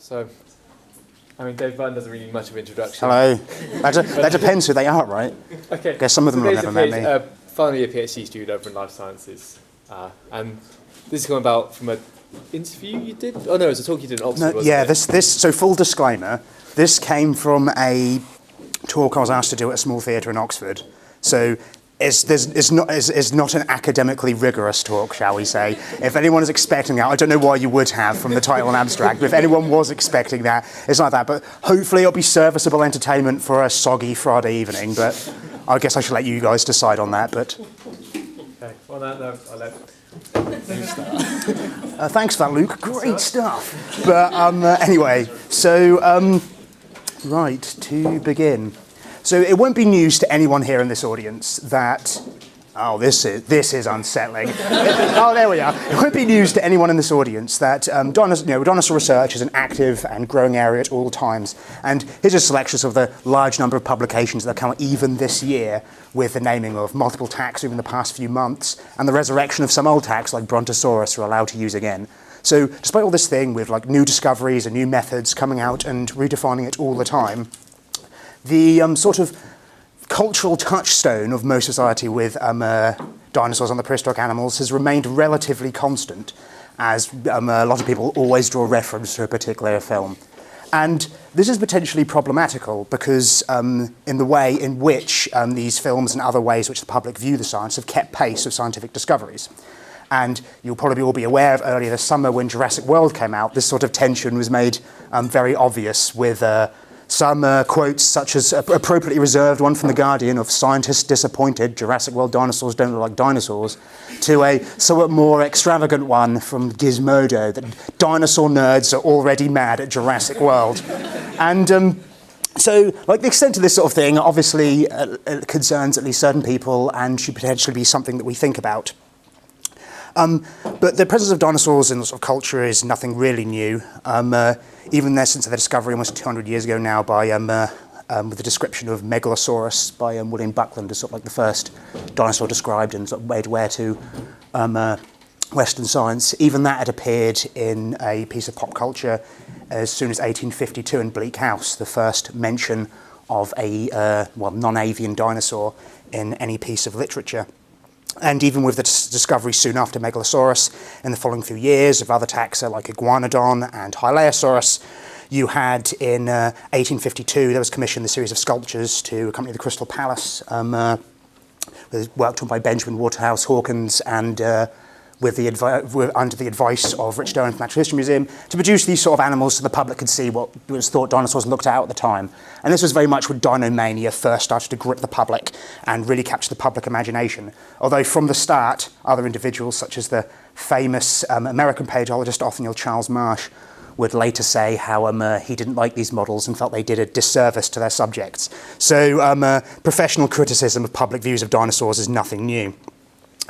So, I mean, Dave Button doesn't really need much of an introduction. Hello. That depends who they are, right? Okay. I guess some of them have never met me. Finally a PhD student over in life sciences. And this is coming about from an interview you did? Oh no, it was a talk you did in Oxford, wasn't yeah, it? so full disclaimer, this came from a talk I was asked to do at a small theatre in Oxford. So it's not an academically rigorous talk, shall we say. If anyone is expecting that, I don't know why you would have from the title and abstract, but if anyone was expecting that, it's like that. But hopefully it'll be serviceable entertainment for a soggy Friday evening, but I guess I should let you guys decide on that. But okay, well, no, I'll let thanks for that, Luke. Great stuff. But anyway, so right, to begin. So it won't be news to anyone here in this audience that, oh, this is unsettling. Oh, there we are. It won't be news to anyone in this audience that dinosaur research is an active and growing area at all times. And here's just selections of the large number of publications that come out even this year with the naming of multiple taxa in the past few months and the resurrection of some old taxa like Brontosaurus are allowed to use again. So despite all this thing with like new discoveries and new methods coming out and redefining it all the time, the sort of cultural touchstone of most society with dinosaurs and the prehistoric animals has remained relatively constant, as a lot of people always draw reference to a particular film. And this is potentially problematical because in the way in which these films and other ways which the public view the science have kept pace with scientific discoveries. And you'll probably all be aware of earlier this summer when Jurassic World came out, this sort of tension was made very obvious with some quotes such as appropriately reserved one from The Guardian of scientists disappointed Jurassic World dinosaurs don't look like dinosaurs, to a somewhat more extravagant one from Gizmodo that dinosaur nerds are already mad at Jurassic World. And so like the extent of this sort of thing obviously concerns at least certain people and should potentially be something that we think about. But the presence of dinosaurs in the sort of culture is nothing really new. Even there since the discovery almost 200 years ago now by with the description of Megalosaurus by William Buckland as sort of like the first dinosaur described and sort of made way to Western science. Even that had appeared in a piece of pop culture as soon as 1852 in Bleak House, the first mention of a non-avian dinosaur in any piece of literature. And even with the discovery soon after Megalosaurus in the following few years of other taxa like Iguanodon and Hylaeosaurus, you had in 1852, there was commissioned a series of sculptures to accompany the Crystal Palace, worked on by Benjamin Waterhouse Hawkins and under the advice of Rich Dolan from the Natural History Museum, to produce these sort of animals so the public could see what was thought dinosaurs looked at the time. And this was very much when dinomania first started to grip the public and really capture the public imagination. Although from the start, other individuals such as the famous American paleontologist Othniel Charles Marsh would later say how he didn't like these models and felt they did a disservice to their subjects. So professional criticism of public views of dinosaurs is nothing new.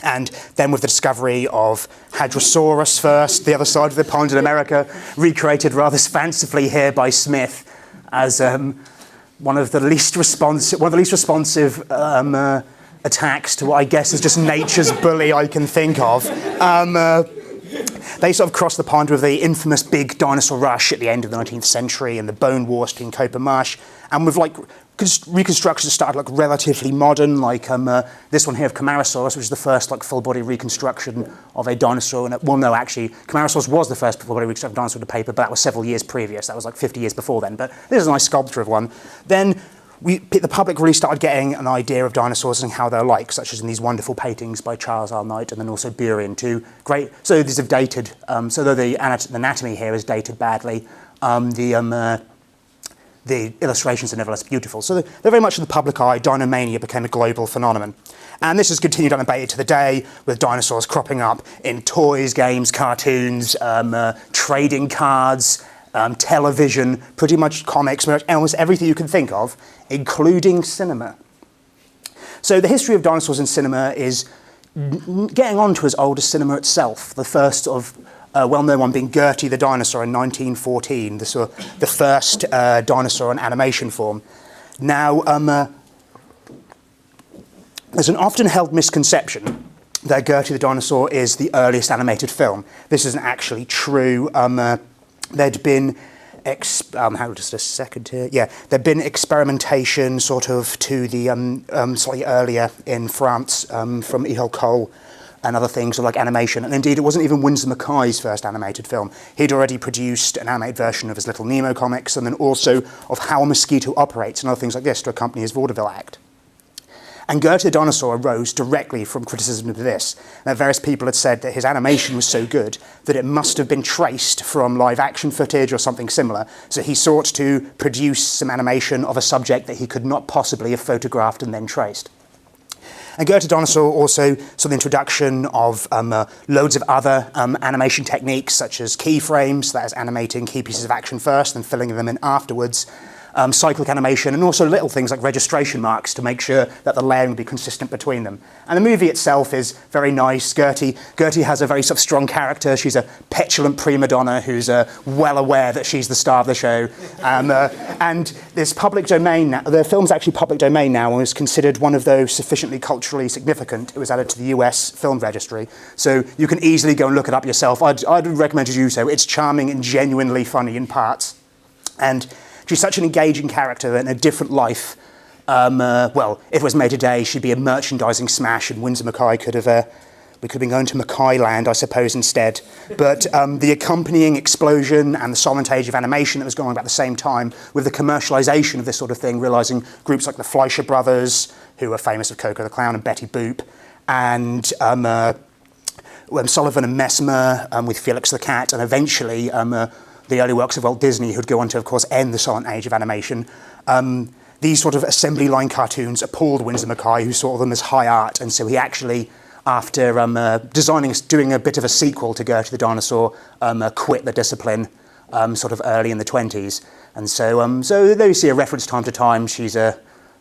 And then with the discovery of Hadrosaurus first, the other side of the pond in America, recreated rather fancifully here by Smith as one of the least responsive attacks to what I guess is just nature's bully I can think of. They sort of crossed the pond with the infamous big dinosaur rush at the end of the 19th century and the bone wars between Cope and Marsh, and with like reconstructions started like relatively modern, like this one here of Camarasaurus, which is the first like full body reconstruction of a dinosaur. And well, no, actually, Camarasaurus was the first full body reconstruction of a dinosaur to paper, but that was several years previous. That was like 50 years before then. But this is a nice sculpture of one. Then the public really started getting an idea of dinosaurs and how they're like, such as in these wonderful paintings by Charles R. Knight and then also Burian, two great. So these have dated. So though the anatomy here is dated badly, the illustrations are nevertheless beautiful. So they're very much in the public eye. Dinomania became a global phenomenon. And this has continued unabated to the day, with dinosaurs cropping up in toys, games, cartoons, trading cards, television, pretty much comics, almost everything you can think of, including cinema. So the history of dinosaurs in cinema is getting on to as old as cinema itself. The first of well-known one being Gertie the dinosaur in 1914, the first dinosaur in animation form. Now, there's an often held misconception that Gertie the dinosaur is the earliest animated film. This isn't actually true. There'd been just a second here. Yeah, there'd been experimentation sort of to the slightly earlier in France from E.L. Cole and other things like animation. And indeed, it wasn't even Winsor McCay's first animated film. He'd already produced an animated version of his Little Nemo comics and then also of How a Mosquito Operates and other things like this to accompany his vaudeville act. And Gertie the Dinosaur arose directly from criticism of this. That various people had said that his animation was so good that it must have been traced from live action footage or something similar. So he sought to produce some animation of a subject that he could not possibly have photographed and then traced. And Gertie the Dinosaur also saw the introduction of loads of other animation techniques, such as keyframes, that is animating key pieces of action first and filling them in afterwards, cyclic animation, and also little things like registration marks to make sure that the layering would be consistent between them. And the movie itself is very nice. Gertie has a very sort of strong character. She's a petulant prima donna who's well aware that she's the star of the show. And this public domain now, the film's actually public domain now and was considered one of those sufficiently culturally significant. It was added to the US Film Registry. So you can easily go and look it up yourself. I'd recommend you do so. It's charming and genuinely funny in parts. And she's such an engaging character in a different life. Well, if it was made today, she'd be a merchandising smash, and Winsor McCay we could have been going to Mackay Land, I suppose, instead. But the accompanying explosion and the silent age of animation that was going on about the same time, with the commercialization of this sort of thing, realizing groups like the Fleischer Brothers, who are famous of Coco the Clown and Betty Boop, and Sullivan and Mesmer with Felix the Cat, and eventually the early works of Walt Disney, who'd go on to, of course, end the silent age of animation. These sort of assembly line cartoons appalled Winsor McCay, who saw them as high art, and so he actually, after doing a bit of a sequel to Gertie the Dinosaur, quit the discipline sort of early in the 20s. And so there you see a reference time to time. She's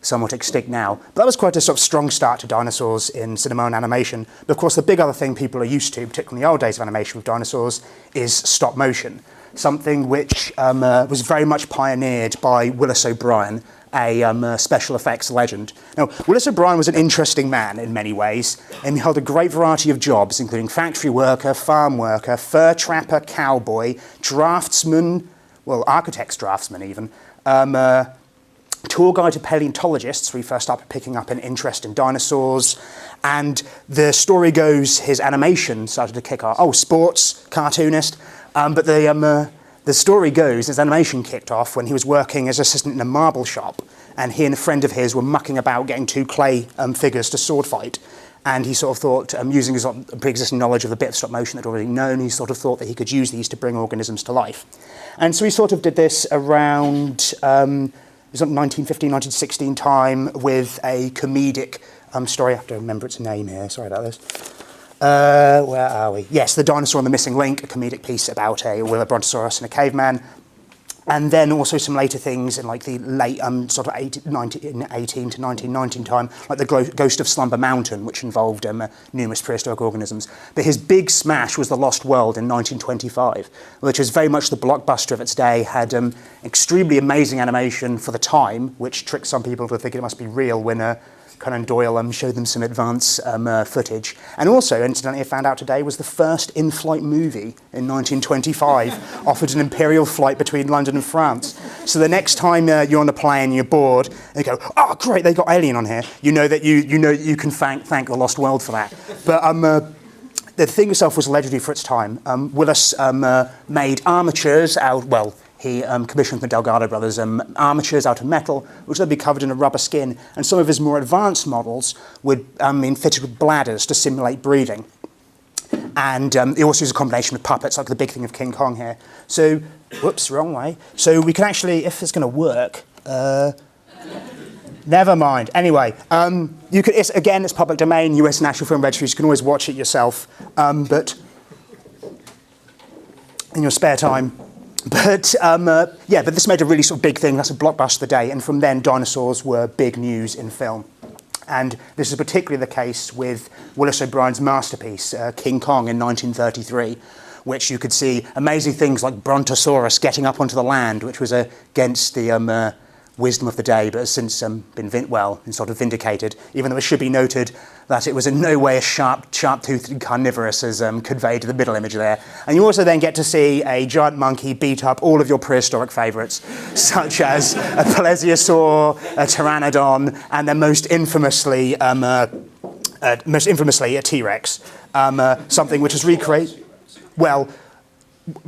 somewhat extinct now. But that was quite a sort of strong start to dinosaurs in cinema and animation. But of course, the big other thing people are used to, particularly in the old days of animation with dinosaurs, is stop motion. Something which was very much pioneered by Willis O'Brien, a special effects legend. Now, Willis O'Brien was an interesting man in many ways, and he held a great variety of jobs, including factory worker, farm worker, fur trapper, cowboy, draftsman, well, architect's draftsman even, tour guide to paleontologists, where he first started picking up an interest in dinosaurs. And the story goes his animation started to kick off. Oh, sports, cartoonist. But the story goes his animation kicked off when he was working as assistant in a marble shop, and he and a friend of his were mucking about getting two clay figures to sword fight. And he sort of thought, using his pre-existing knowledge of the bit of stop motion that he'd already known, he sort of thought that he could use these to bring organisms to life. And so he sort of did this around, it was 1915, 1916 time with a comedic story. I have to remember its name here, sorry about this. Where are we? Yes, The Dinosaur and the Missing Link, a comedic piece about a Willabrontosaurus and a caveman. And then also some later things in like the late sort of 1918 to 1919 time, like The Ghost of Slumber Mountain, which involved numerous prehistoric organisms. But his big smash was The Lost World in 1925, which was very much the blockbuster of its day, had extremely amazing animation for the time, which tricked some people to think it must be real when Conan Doyle showed them some advance footage. And also, incidentally, I found out today, was the first in-flight movie in 1925, offered an imperial flight between London and France. So the next time you're on a plane, you're bored, and you go, oh, great, they got Alien on here. You know that you can thank The Lost World for that. But the thing itself was legendary for its time. Willis made armatures out, well, he commissioned the Delgado brothers armatures out of metal, which would be covered in a rubber skin, and some of his more advanced models would be fitted with bladders to simulate breathing. And he also used a combination with puppets, like the big thing of King Kong here. So, whoops, wrong way. So we can actually, if it's going to work, never mind. Anyway, it's public domain, US National Film Registry, so you can always watch it yourself, but in your spare time. But but this made a really sort of big thing. That's a blockbuster of the day, and from then dinosaurs were big news in film. And this is particularly the case with Willis O'Brien's masterpiece, King Kong in 1933, which you could see amazing things like Brontosaurus getting up onto the land, which was against the wisdom of the day, but has since been sort of vindicated, even though it should be noted that it was in no way as sharp-toothed and carnivorous as conveyed to the middle image there. And you also then get to see a giant monkey beat up all of your prehistoric favourites, such as a plesiosaur, a pteranodon, and then most infamously a T-Rex, something which was recreated. Well,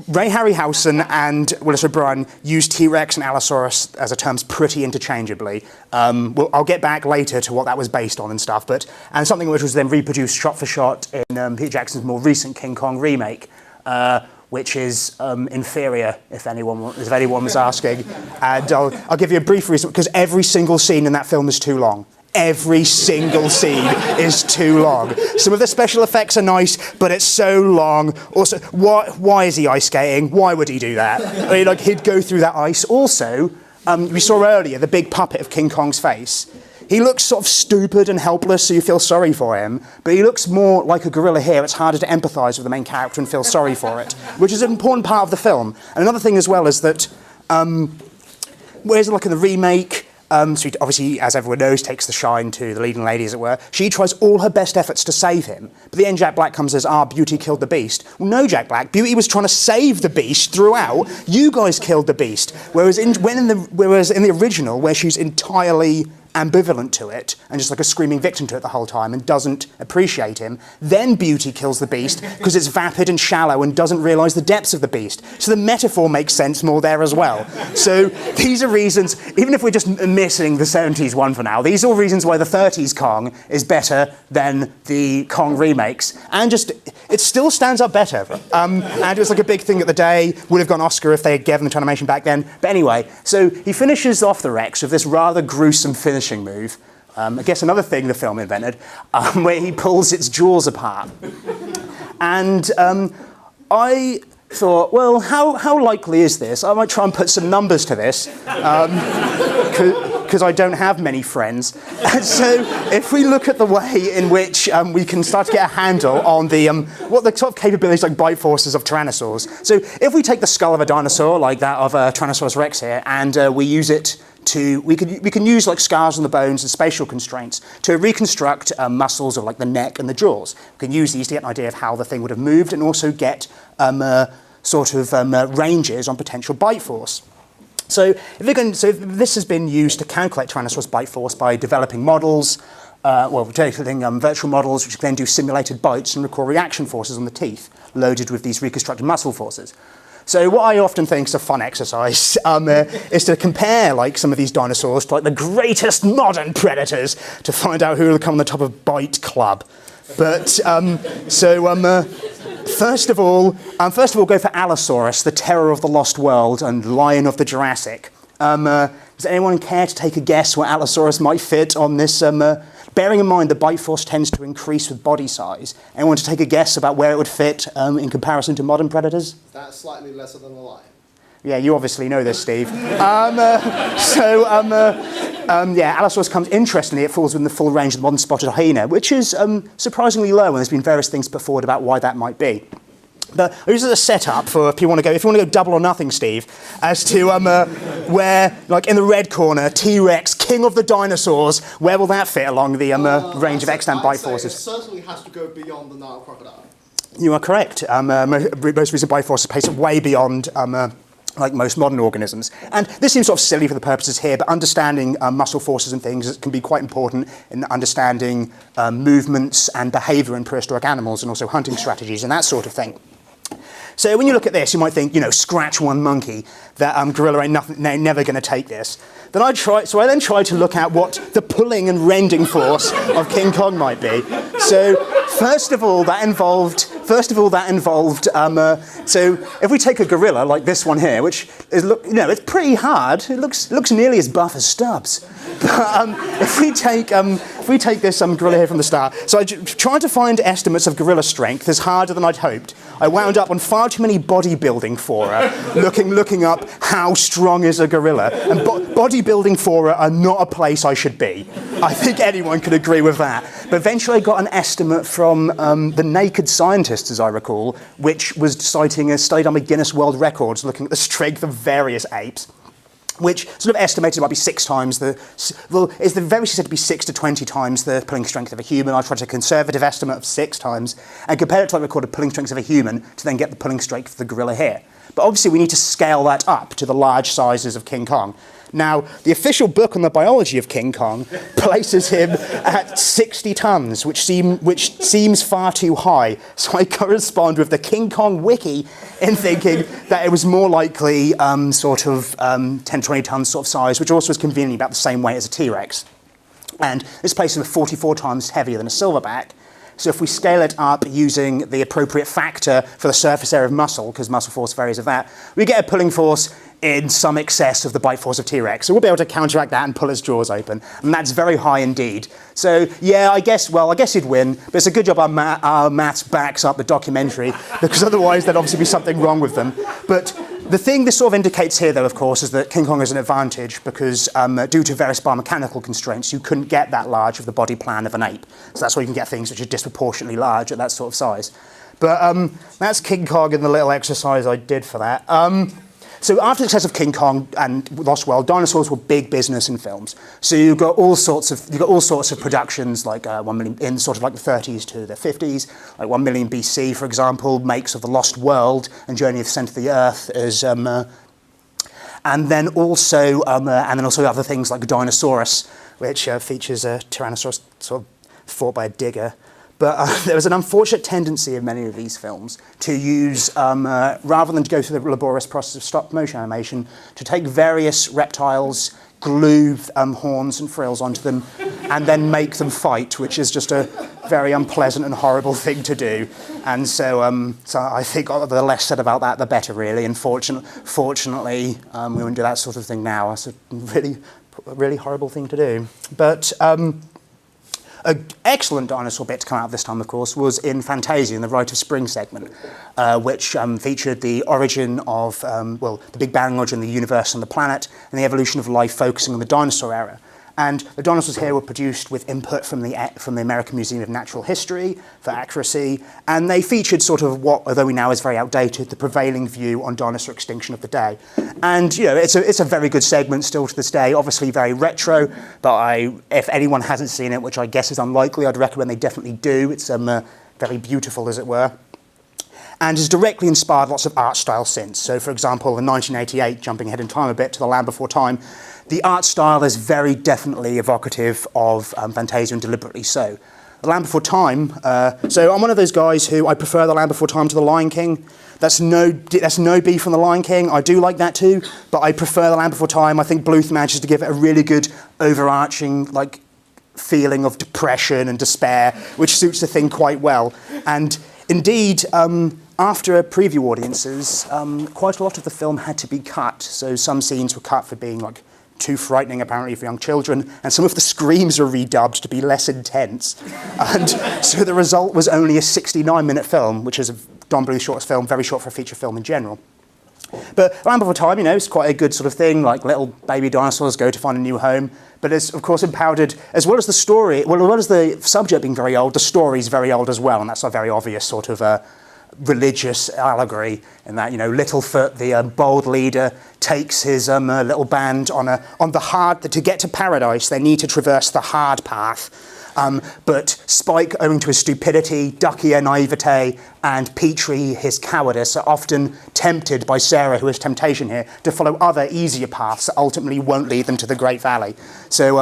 Ray Harryhausen and Willis O'Brien used T-Rex and Allosaurus as a terms pretty interchangeably. I'll get back later to what that was based on and stuff, and something which was then reproduced shot for shot in Peter Jackson's more recent King Kong remake, which is inferior, if anyone was asking. And I'll give you a brief reason, because every single scene in that film is too long. Every single scene is too long. Some of the special effects are nice, but it's so long. Also, why is he ice skating? Why would he do that? I mean, like, he'd go through that ice. Also, we saw earlier the big puppet of King Kong's face. He looks sort of stupid and helpless, so you feel sorry for him, but he looks more like a gorilla here. It's harder to empathise with the main character and feel sorry for it, which is an important part of the film. And another thing as well is that, whereas like in the remake, so he obviously, as everyone knows, takes the shine to the leading lady, as it were. She tries all her best efforts to save him. But at the end, Jack Black comes and says, Beauty killed the beast. Well, no, Jack Black. Beauty was trying to save the beast throughout. You guys killed the beast. Whereas in the original, where she's entirely ambivalent to it and just like a screaming victim to it the whole time and doesn't appreciate him, then Beauty kills the beast because it's vapid and shallow and doesn't realise the depths of the beast. So the metaphor makes sense more there as well. So these are reasons, even if we're just missing the 70s one for now, these are all reasons why the 30s Kong is better than the Kong remakes, and just it still stands up better. And it was like a big thing at the day, would have gone Oscar if they had given the animation back then. But anyway, so he finishes off the Rex with this rather gruesome finishing move. I guess another thing the film invented, where he pulls its jaws apart. And I thought, well, how likely is this? I might try and put some numbers to this, because I don't have many friends. And so if we look at the way in which we can start to get a handle on the what the sort of capabilities, like bite forces of tyrannosaurs. So if we take the skull of a dinosaur, like that of Tyrannosaurus Rex here, and we use it we can use like scars on the bones and spatial constraints to reconstruct muscles of like the neck and the jaws. We can use these to get an idea of how the thing would have moved and also get ranges on potential bite force. So this has been used to calculate Tyrannosaurus bite force by developing models, developing virtual models which can then do simulated bites and record reaction forces on the teeth, loaded with these reconstructed muscle forces. So what I often think is a fun exercise is to compare like some of these dinosaurs to like the greatest modern predators to find out who will come on the top of Bite Club. But first of all, go for Allosaurus, the terror of the lost world and lion of the Jurassic. Does anyone care to take a guess where Allosaurus might fit on this? Bearing in mind the bite force tends to increase with body size. Anyone to take a guess about where it would fit in comparison to modern predators? That's slightly lesser than a lion. Yeah, you obviously know this, Steve. Allosaurus comes, interestingly, it falls within the full range of the modern spotted hyena, which is surprisingly low, and there's been various things put forward about why that might be. But this is a setup for if you want to go double or nothing, Steve, as to where, like in the red corner, T-Rex, king of the dinosaurs, where will that fit along the range of extant bite forces? It certainly has to go beyond the Nile crocodile. You are correct. Most recent bite forces place it way beyond like most modern organisms. And this seems sort of silly for the purposes here, but understanding muscle forces and things can be quite important in understanding movements and behaviour in prehistoric animals and also hunting strategies and that sort of thing. So when you look at this, you might think, scratch one monkey, that gorilla ain't never going to take this. Then I then tried to look at what the pulling and rending force of King Kong might be. So first of all, that involved. So if we take a gorilla like this one here, which is it's pretty hard. It looks nearly as buff as Stubbs. But if we take this gorilla here from the start, so I tried to find estimates of gorilla strength is harder than I'd hoped. I wound up on far too many bodybuilding fora, looking up how strong is a gorilla, and bodybuilding fora are not a place I should be. I think anyone could agree with that. But eventually I got an estimate from the Naked Scientists, as I recall, which was citing a study done by Guinness World Records looking at the strength of various apes, which sort of estimated might be 6 times it's very said to be 6 to 20 times the pulling strength of a human. I tried a conservative estimate of 6 times and compared it to like recorded pulling strength of a human to then get the pulling strength of the gorilla here. But obviously we need to scale that up to the large sizes of King Kong. Now, the official book on the biology of King Kong places him at 60 tons, which seems far too high. So I correspond with the King Kong wiki in thinking that it was more likely 10, 20 tons sort of size, which also is conveniently about the same weight as a T-Rex. And this places him 44 times heavier than a silverback. So if we scale it up using the appropriate factor for the surface area of muscle, because muscle force varies of that, we get a pulling force in some excess of the bite force of T-Rex. So we'll be able to counteract that and pull his jaws open. And that's very high indeed. So yeah, I guess you'd win, but it's a good job our maths backs up the documentary, because otherwise there'd obviously be something wrong with them. But the thing this sort of indicates here, though, of course, is that King Kong has an advantage because due to various biomechanical constraints, you couldn't get that large of the body plan of an ape. So that's why you can get things which are disproportionately large at that sort of size. But that's King Kong and the little exercise I did for that. So after the success of King Kong and Lost World, dinosaurs were big business in films. So you've got all sorts of productions like 1 million in sort of like the 30s to the 50s, like 1 million BC, for example, makes of the Lost World and Journey of the Centre of the Earth as and then also other things like Dinosaurs, which features a Tyrannosaurus sort of fought by a digger. But there was an unfortunate tendency in many of these films to use, rather than to go through the laborious process of stop motion animation, to take various reptiles, glue horns and frills onto them, and then make them fight, which is just a very unpleasant and horrible thing to do. And so I think the less said about that, the better, really. And fortunately, we wouldn't do that sort of thing now. It's a really horrible thing to do. But an excellent dinosaur bit to come out this time, of course, was in Fantasia, in the Rite of Spring segment, which featured the origin of, the Big Bang origin, the universe and the planet, and the evolution of life focusing on the dinosaur era. And the dinosaurs here were produced with input from the American Museum of Natural History for accuracy, and they featured sort of what, although we now is very outdated, the prevailing view on dinosaur extinction of the day. And you know, it's a very good segment still to this day, obviously very retro, but if anyone hasn't seen it, which I guess is unlikely, I'd recommend they definitely do. It's very beautiful, as it were, and has directly inspired lots of art style since. So, for example, in 1988, jumping ahead in time a bit to The Land Before Time, the art style is very definitely evocative of Fantasia, and deliberately so. The Land Before Time, so I'm one of those guys who I prefer The Land Before Time to The Lion King. That's no beef from The Lion King. I do like that too, but I prefer The Land Before Time. I think Bluth manages to give it a really good overarching feeling of depression and despair, which suits the thing quite well. And indeed, after preview audiences, quite a lot of the film had to be cut. So some scenes were cut for being too frightening, apparently, for young children, and some of the screams were redubbed to be less intense. And so the result was only a 69-minute film, which is Don Bluth's shortest film, very short for a feature film in general. But Land Before Time, it's quite a good sort of thing, like little baby dinosaurs go to find a new home. But it's, of course, empowered, as well as the story, as well as the subject being very old, the story's very old as well, and that's a very obvious sort of religious allegory in that, Littlefoot, the bold leader, takes his little band on the hard, to get to paradise, they need to traverse the hard path. But Spike, owing to his stupidity, Duckier naivete, and Petrie, his cowardice, are often tempted by Sarah, who is temptation here, to follow other easier paths that ultimately won't lead them to the Great Valley. So,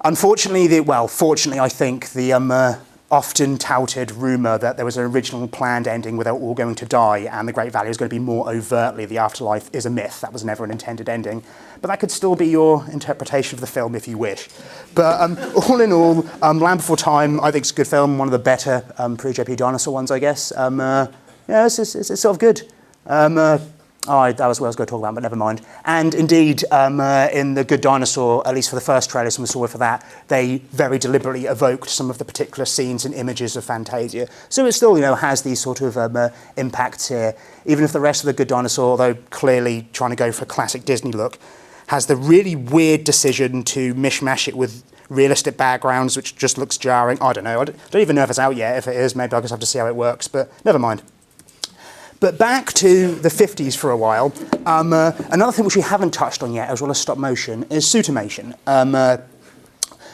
unfortunately, fortunately, I think the often touted rumour that there was an original planned ending where they were all going to die and the Great Valley was going to be more overtly the afterlife is a myth. That was never an intended ending. But that could still be your interpretation of the film if you wish. But all in all, Land Before Time, I think it's a good film, one of the better pre-JP Dinosaur ones, I guess. It's sort of good. That was what I was going to talk about, but never mind. And indeed, in The Good Dinosaur, at least for the first trailer, someone saw it for that, they very deliberately evoked some of the particular scenes and images of Fantasia. So it still, has these sort of impacts here. Even if the rest of The Good Dinosaur, although clearly trying to go for a classic Disney look, has the really weird decision to mishmash it with realistic backgrounds, which just looks jarring. I don't know. I don't even know if it's out yet. If it is, maybe I'll just have to see how it works, but never mind. But back to the 50s for a while. Another thing which we haven't touched on yet, as well as stop motion, is suitimation.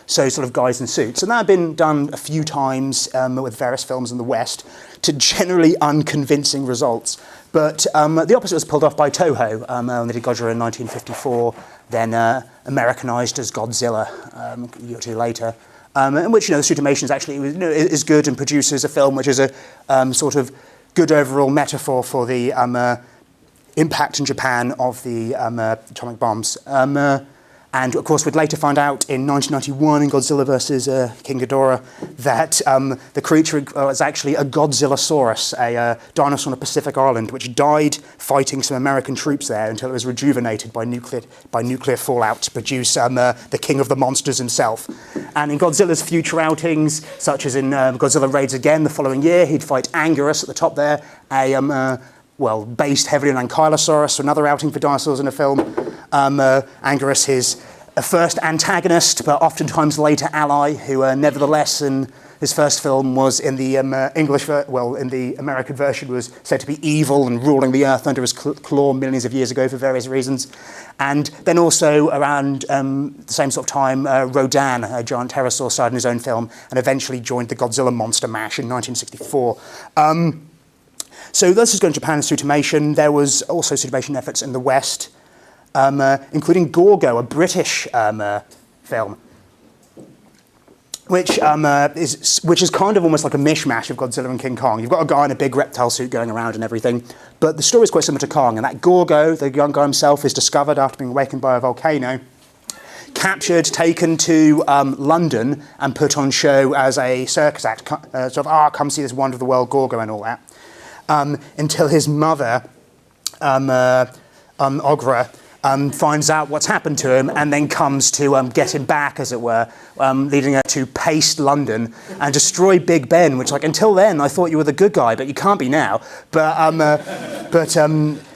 So sort of guys in suits. And that had been done a few times with various films in the West to generally unconvincing results. But the opposite was pulled off by Toho when they did Godzilla in 1954, then Americanized as Godzilla a year or two later. In which, the suitimation is actually is good and produces a film which is a sort of good overall metaphor for the impact in Japan of the atomic bombs. And of course, we'd later find out in 1991 in Godzilla vs. King Ghidorah that the creature was actually a Godzillasaurus, a dinosaur on a Pacific island, which died fighting some American troops there until it was rejuvenated by nuclear fallout to produce the king of the monsters himself. And in Godzilla's future outings, such as in Godzilla Raids Again the following year, he'd fight Anguirus at the top there, based heavily on Ankylosaurus, another outing for dinosaurs in a film. Anguirus, his first antagonist, but oftentimes later ally, who nevertheless in his first film was in the in the American version was said to be evil and ruling the earth under his claw millions of years ago for various reasons. And then also around the same sort of time, Rodan, a giant pterosaur, starred in his own film and eventually joined the Godzilla monster mash in 1964. So this is going to Japan and suitimation. There was also suitimation efforts in the West, including Gorgo, a British film, which is kind of almost like a mishmash of Godzilla and King Kong. You've got a guy in a big reptile suit going around and everything, but the story is quite similar to Kong, and that Gorgo, the young guy himself, is discovered after being awakened by a volcano, captured, taken to London, and put on show as a circus act, come see this wonder of the world, Gorgo, and all that. Until his mother, Ogra, finds out what's happened to him and then comes to get him back, as it were, leading her to paste London and destroy Big Ben, which, until then, I thought you were the good guy, but you can't be now.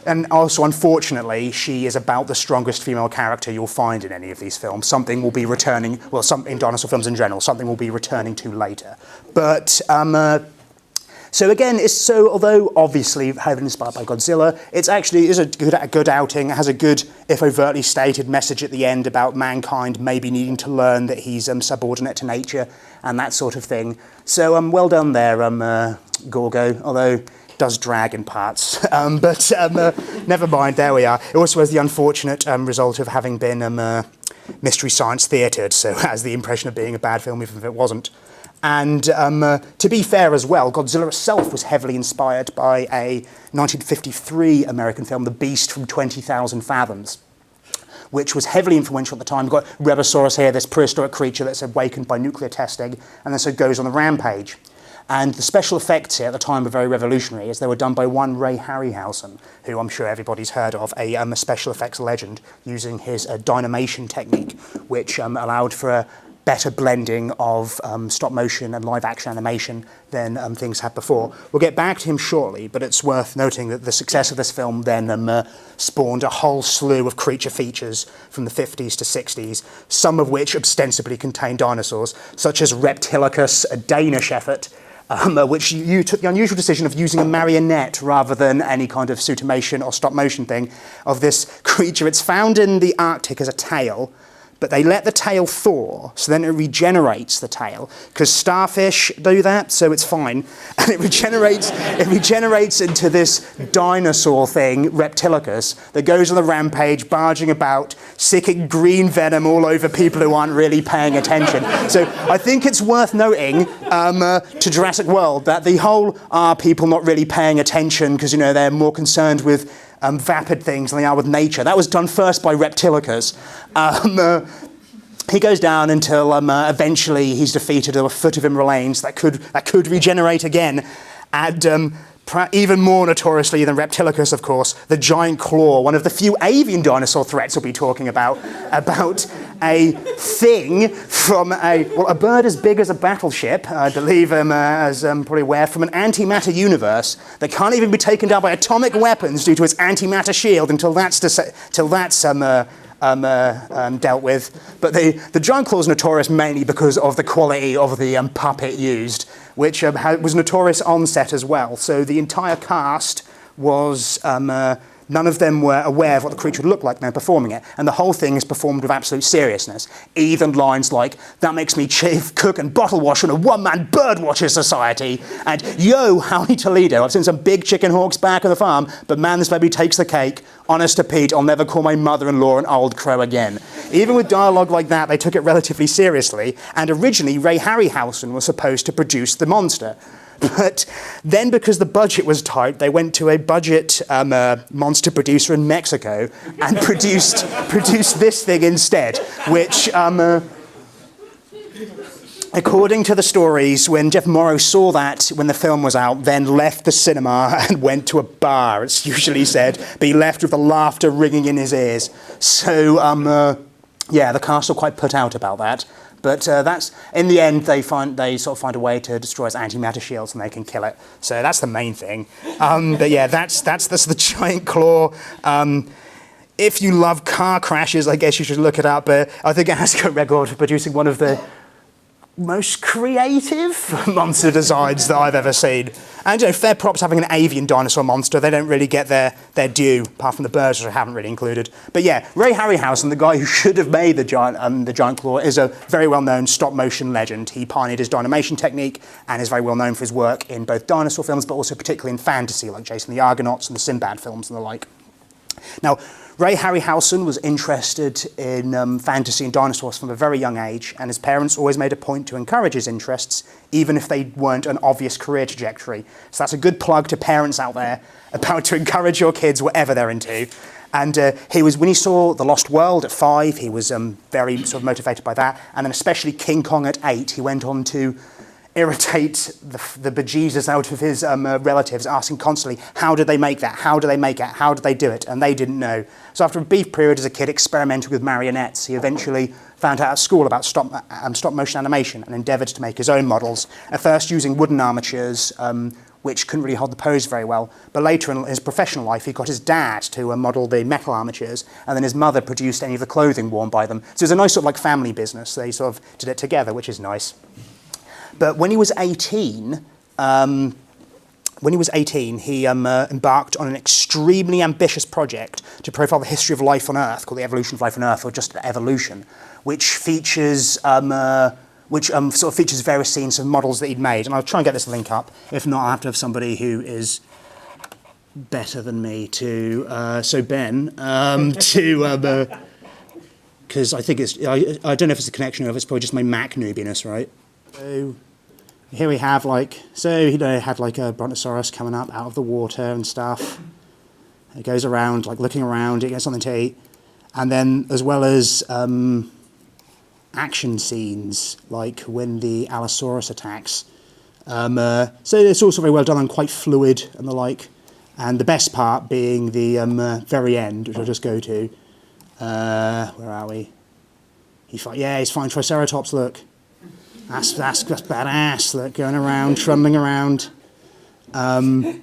And also, unfortunately, she is about the strongest female character you'll find in any of these films. Something will be returning, in dinosaur films in general, something will be returning to later. But so again, although obviously heavily inspired by Godzilla, it actually is a good outing. It has a good, if overtly stated, message at the end about mankind maybe needing to learn that he's subordinate to nature and that sort of thing. So well done there, Gorgo, although it does drag in parts. But never mind, there we are. It also has the unfortunate result of having been Mystery Science theatred, so it has the impression of being a bad film even if it wasn't. And to be fair as well, Godzilla itself was heavily inspired by a 1953 American film, The Beast from 20,000 Fathoms, which was heavily influential at the time. We've got Rebasaurus here, this prehistoric creature that's awakened by nuclear testing, and then so goes on the rampage. And the special effects here at the time were very revolutionary, as they were done by one Ray Harryhausen, who I'm sure everybody's heard of, a special effects legend, using his dynamation technique, which allowed for a better blending of stop motion and live action animation than things had before. We'll get back to him shortly, but it's worth noting that the success of this film then spawned a whole slew of creature features from the 50s to 60s, some of which ostensibly contain dinosaurs, such as Reptilicus, a Danish effort, which you took the unusual decision of using a marionette rather than any kind of suitimation or stop motion thing of this creature. It's found in the Arctic as a tail, but they let the tail thaw, so then it regenerates the tail, because starfish do that, so it's fine. And it regenerates into this dinosaur thing, Reptilicus, that goes on the rampage, barging about, sicking green venom all over people who aren't really paying attention. So I think it's worth noting to Jurassic World that the whole people not really paying attention because they're more concerned with vapid things than they are with nature. That was done first by Reptilicus. He goes down until eventually he's defeated. A foot of him remains that could regenerate again. And even more notoriously than Reptilicus, of course, the giant claw, one of the few avian dinosaur threats we'll be talking about a thing from a bird as big as a battleship, I believe, as probably aware, from an antimatter universe that can't even be taken down by atomic weapons due to its antimatter shield until that's dealt with. But the giant claw is notorious mainly because of the quality of the puppet used, which was notorious on set as well. So the entire cast was none of them were aware of what the creature would look like when they were performing it. And the whole thing is performed with absolute seriousness. Even lines like, that makes me chief, cook and bottle wash in a one-man birdwatcher society. And, yo, howdy Toledo, I've seen some big chicken hawks back on the farm, but man, this baby takes the cake. Honest to Pete, I'll never call my mother-in-law an old crow again. Even with dialogue like that, they took it relatively seriously. And originally, Ray Harryhausen was supposed to produce the monster. But then, because the budget was tight, they went to a budget monster producer in Mexico and produced this thing instead, which, according to the stories, when Jeff Morrow saw that when the film was out, then left the cinema and went to a bar, it's usually said, but he left with the laughter ringing in his ears. So, yeah, the cast were quite put out about that. But that's, in the end, they sort of find a way to destroy its antimatter shields and they can kill it. So that's the main thing. But yeah, that's the giant claw. If you love car crashes, I guess you should look it up. But I think it has got a record for producing one of the most creative monster designs that I've ever seen. And, you know, fair props having an avian dinosaur monster. They don't really get their due, apart from the birds, which I haven't really included. But yeah, Ray Harryhausen, the guy who should have made the giant claw, is a very well-known stop-motion legend. He pioneered his dynamation technique and is very well-known for his work in both dinosaur films, but also particularly in fantasy, like Jason the Argonauts and the Sinbad films and the like. Now, Ray Harryhausen was interested in fantasy and dinosaurs from a very young age, and his parents always made a point to encourage his interests, even if they weren't an obvious career trajectory. So that's a good plug to parents out there about to encourage your kids, whatever they're into. And when he saw The Lost World at 5, he was very sort of motivated by that, and then especially King Kong at 8, he went on to irritate the bejesus out of his relatives, asking constantly, how did they make that? How do they make it? How did they do it? And they didn't know. So after a brief period as a kid experimenting with marionettes, he eventually found out at school about stop motion animation and endeavoured to make his own models, at first using wooden armatures, which couldn't really hold the pose very well. But later in his professional life, he got his dad to model the metal armatures, and then his mother produced any of the clothing worn by them. So it was a nice sort of like family business. They sort of did it together, which is nice. But when he was 18, he embarked on an extremely ambitious project to profile the history of life on Earth, called The Evolution of Life on Earth, or just Evolution, which features sort of features various scenes of models that he'd made. And I'll try and get this link up. If not, I'll have to have somebody who is better than me to. So Ben, because I think I don't know if it's a connection or if it's probably just my Mac noobiness, right? So here we have had like a brontosaurus coming up out of the water and stuff. It goes around, like looking around, it gets something to eat. And then as well as action scenes, like when the Allosaurus attacks. So it's also very well done and quite fluid and the like. And the best part being the very end, which I'll just go to. Where are we? He's fine Triceratops, look. That's badass, look, going around, trundling around. So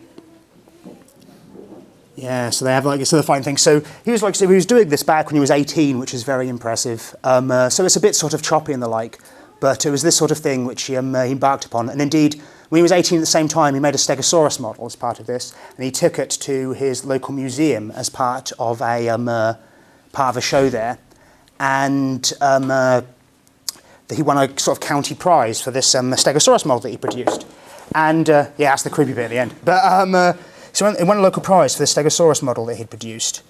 they have like sort of fine thing. So he was doing this back when he was 18, which is very impressive. So it's a bit sort of choppy and the like, but it was this sort of thing which he embarked upon. And indeed, when he was 18 at the same time, he made a Stegosaurus model as part of this, and he took it to his local museum as part of a show there, and he won a sort of county prize for this Stegosaurus model that he produced. And that's the creepy bit at the end. But so he won a local prize for the Stegosaurus model that he'd produced.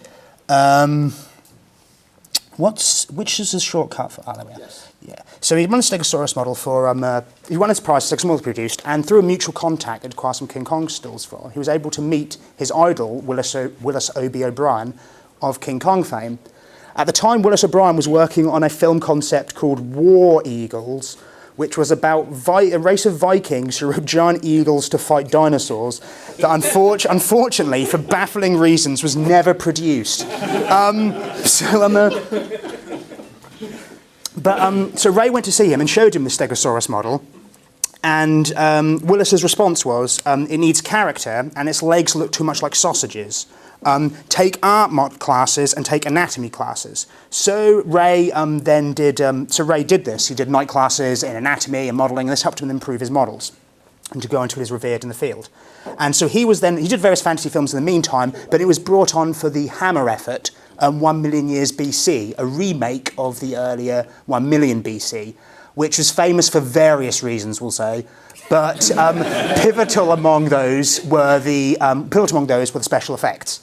Which is a shortcut for? There we are. Yes. Yeah. So he won a Stegosaurus model for. He won his prize for Stegosaurus model produced, and through a mutual contact that acquired some King Kong stills for, he was able to meet his idol Willis O.B. O'Brien of King Kong fame. At the time, Willis O'Brien was working on a film concept called War Eagles, which was about a race of Vikings who rode giant eagles to fight dinosaurs, that unfortunately, for baffling reasons, was never produced. So Ray went to see him and showed him the Stegosaurus model, and Willis's response was, it needs character, and its legs look too much like sausages. Take art mod classes and take anatomy classes. So Ray did this. He did night classes in anatomy and modelling, and this helped him improve his models. and to go until he's revered in the field. And so he did various fantasy films in the meantime, but it was brought on for the Hammer effort, 1 million years BC, a remake of the earlier 1 million BC, which was famous for various reasons, we'll say, but pivotal among those were the special effects.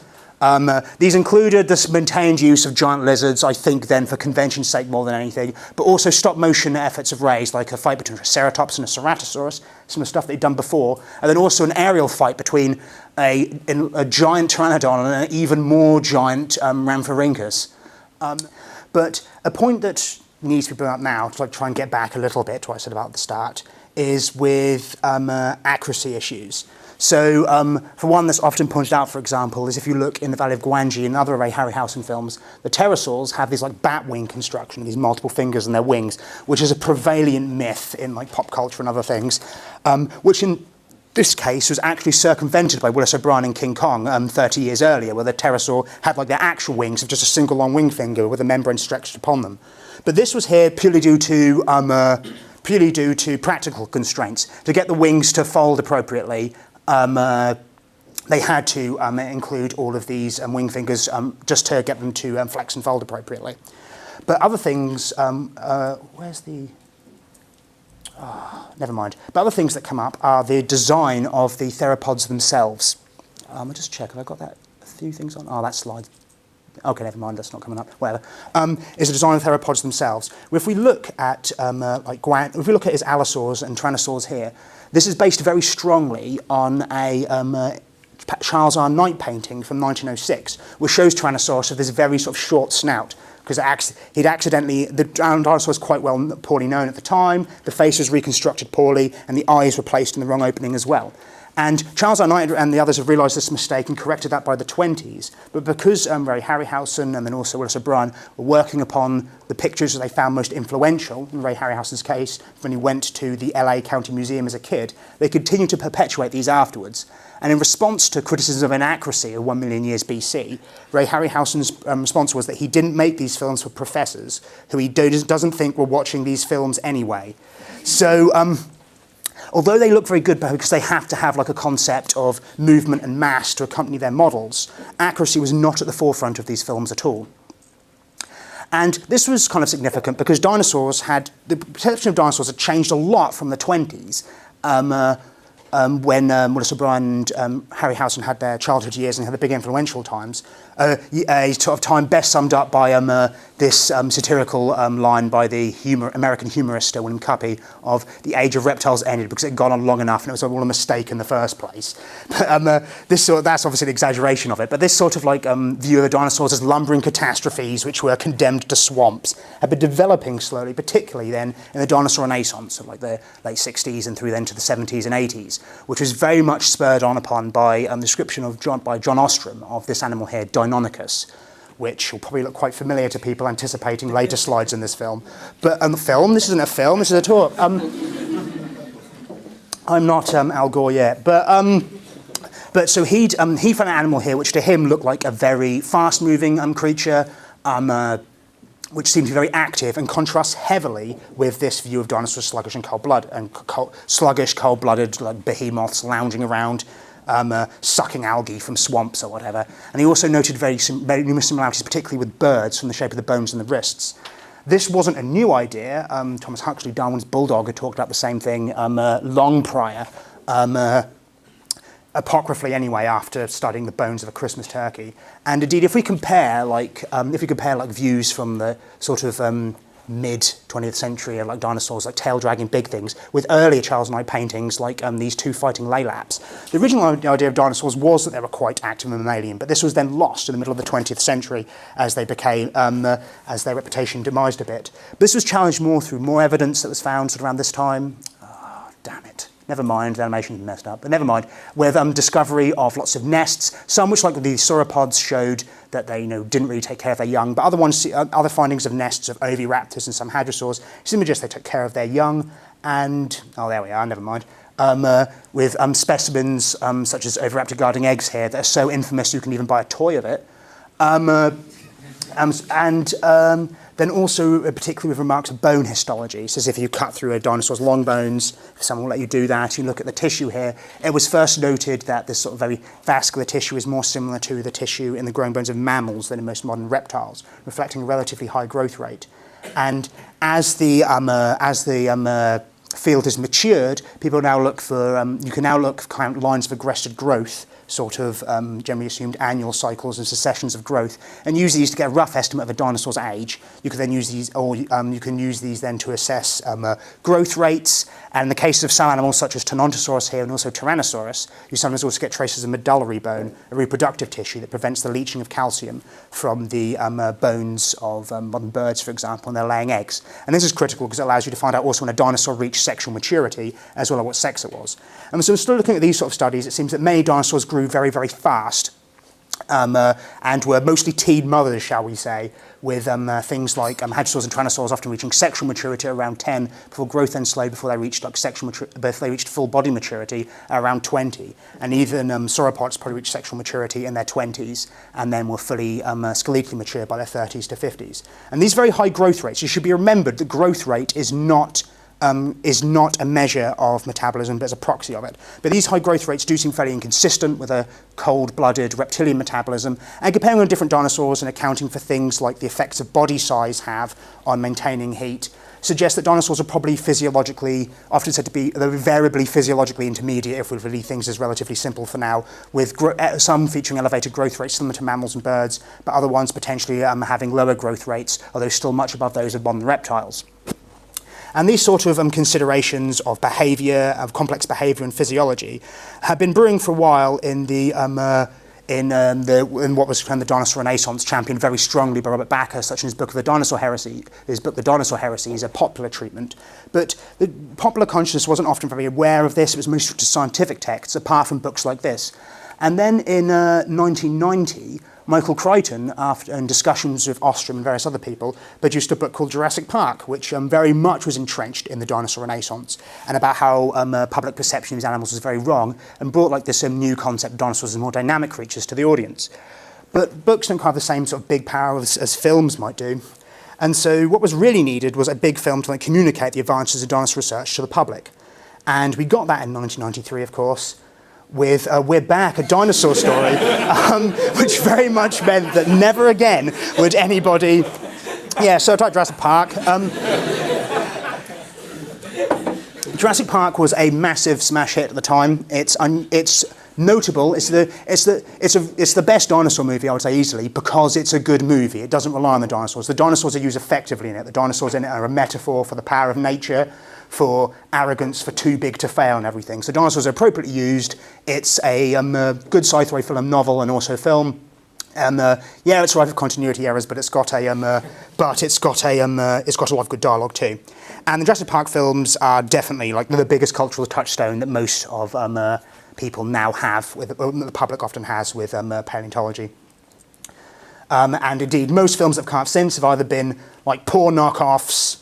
These included the maintained use of giant lizards, I think then for convention's sake more than anything, but also stop motion efforts of rays, like a fight between a Triceratops and a Ceratosaurus, some of the stuff they'd done before, and then also an aerial fight between a giant Pteranodon and an even more giant Rhamphorhynchus. But a point that needs to be brought up now, to try and get back a little bit to what I said about at the start, is with accuracy issues. So, for one that's often pointed out, for example, is if you look in the Valley of Gwangi and other Ray Harryhausen films, the pterosaurs have these bat wing construction, these multiple fingers in their wings, which is a prevalent myth in pop culture and other things, which in this case was actually circumvented by Willis O'Brien in King Kong 30 years earlier, where the pterosaur had their actual wings of just a single long wing finger with a membrane stretched upon them. But this was here purely due to practical constraints. To get the wings to fold appropriately, they had to include all of these wing fingers just to get them to flex and fold appropriately. But other things, where's the... Oh, never mind. But other things that come up are the design of the theropods themselves. I'll just check, have I got a few things on? Oh, that slide. Okay, never mind, that's not coming up. Whatever. Is the design of theropods themselves. If we look at if we look at his allosaurs and tyrannosaurs here, this is based very strongly on a Charles R. Knight painting from 1906, which shows Tyrannosaurus with this very sort of short snout, because the dinosaur was quite poorly known at the time, the face was reconstructed poorly, and the eyes were placed in the wrong opening as well. And Charles R. Knight and the others have realised this mistake and corrected that by the 20s. But because Ray Harryhausen and then also Willis O'Brien were working upon the pictures that they found most influential, in Ray Harryhausen's case, when he went to the LA County Museum as a kid, they continued to perpetuate these afterwards. And in response to criticism of inaccuracy of 1 million years BC, Ray Harryhausen's response was that he didn't make these films for professors who he doesn't think were watching these films anyway. So, although they look very good because they have to have a concept of movement and mass to accompany their models, accuracy was not at the forefront of these films at all. And this was kind of significant because the perception of dinosaurs had changed a lot from the 20s. When Willis O'Brien and Harryhausen had their childhood years and had the big influential times, a sort of time best summed up by this satirical line by the American humorist William Cuppy of "the age of reptiles ended because it had gone on long enough and it was all a mistake in the first place." But, that's obviously an exaggeration of it, but this sort of view of the dinosaurs as lumbering catastrophes which were condemned to swamps had been developing slowly, particularly then in the dinosaur renaissance of the late 60s and through then to the 70s and 80s, which was very much spurred on upon by the description by John Ostrom of this animal here, Deinonychus, which will probably look quite familiar to people anticipating later slides in this film. But this isn't a film, this is a talk. I'm not Al Gore yet, but so he found an animal here which to him looked like a very fast-moving creature, which seemed to be very active and contrasts heavily with this view of dinosaurs sluggish and cold-blooded behemoths lounging around, sucking algae from swamps or whatever. And he also noted very numerous similarities, particularly with birds, from the shape of the bones and the wrists. This wasn't a new idea. Thomas Huxley, Darwin's bulldog, had talked about the same thing long prior, apocryphally anyway, after studying the bones of a Christmas turkey. And indeed, if we compare views from the sort of mid-20th century of dinosaurs, tail-dragging big things, with earlier Charles Knight paintings these two fighting laelaps. The original idea of dinosaurs was that they were quite active and mammalian, but this was then lost in the middle of the 20th century as they became, as their reputation demised a bit. But this was challenged more through more evidence that was found sort of around this time. Oh, damn it. Never mind, the animation's messed up, but never mind. With discovery of lots of nests, some which, like the sauropods, showed that they didn't really take care of their young, but other findings of nests of oviraptors and some hadrosaurs seem just they took care of their young, and, oh, there we are, never mind. With specimens such as oviraptor guarding eggs here that are so infamous you can even buy a toy of it. then also particularly with remarks of bone histology. So as if you cut through a dinosaur's long bones, if someone will let you do that, you look at the tissue here, it was first noted that this sort of very vascular tissue is more similar to the tissue in the growing bones of mammals than in most modern reptiles, reflecting a relatively high growth rate. And as the field has matured, people now look for, you can now look for kind of lines of aggressive growth, sort of generally assumed annual cycles and successions of growth, and use these to get a rough estimate of a dinosaur's age. You can then use these, or you can use these then to assess growth rates. And in the case of some animals, such as Dinosaurs here and also Tyrannosaurus, you sometimes also get traces of medullary bone, a reproductive tissue that prevents the leaching of calcium from the bones of modern birds, for example, when they're laying eggs. And this is critical because it allows you to find out also when a dinosaur reached sexual maturity, as well as what sex it was. And so still looking at these sort of studies, it seems that many dinosaurs grew very, very fast and were mostly teen mothers, shall we say, with things like hadrosaurs and tyrannosaurs often reaching sexual maturity at around 10, before growth then slowed before they reached before they reached full body maturity at around 20. And even sauropods probably reached sexual maturity in their 20s and then were fully skeletally mature by their 30s to 50s. And these very high growth rates, you should be remembered that growth rate is not a measure of metabolism, but as a proxy of it. But these high growth rates do seem fairly inconsistent with a cold-blooded reptilian metabolism, and comparing on different dinosaurs and accounting for things like the effects of body size have on maintaining heat, suggests that dinosaurs are probably physiologically, often said to be, they're variably physiologically intermediate, if we leave things as relatively simple for now, with some featuring elevated growth rates similar to mammals and birds, but other ones potentially having lower growth rates, although still much above those of modern reptiles. And these sort of considerations of behaviour, of complex behaviour and physiology, have been brewing for a while in what was termed the Dinosaur Renaissance, championed very strongly by Robert Backus, such in his book of the Dinosaur Heresy. His book, The Dinosaur Heresy, is a popular treatment. But the popular consciousness wasn't often very aware of this. It was mostly to scientific texts, apart from books like this. And then in 1990, Michael Crichton, after in discussions with Ostrom and various other people, produced a book called Jurassic Park, which very much was entrenched in the Dinosaur Renaissance, and about how public perception of these animals was very wrong, and brought like this new concept of dinosaurs as more dynamic creatures to the audience. But books don't have the same sort of big power as films might do. And so what was really needed was a big film to like, communicate the advances of dinosaur research to the public. And we got that in 1993, of course, with We're Back, a dinosaur story, which very much meant that never again would anybody... Yeah, so I typed Jurassic Park. Jurassic Park was a massive smash hit at the time. It's notable. It's the best dinosaur movie, I would say easily, because it's a good movie. It doesn't rely on the dinosaurs. The dinosaurs are used effectively in it. The dinosaurs in it are a metaphor for the power of nature, for arrogance, for too big to fail and everything. So dinosaurs are appropriately used. It's a good sci-fi film novel and also film. Yeah, it's right with continuity errors, but it's got a lot of good dialogue too. And the Jurassic Park films are definitely like the biggest cultural touchstone that most of people now have, the public often has with paleontology. And indeed, most films that have come out since have either been like poor knockoffs,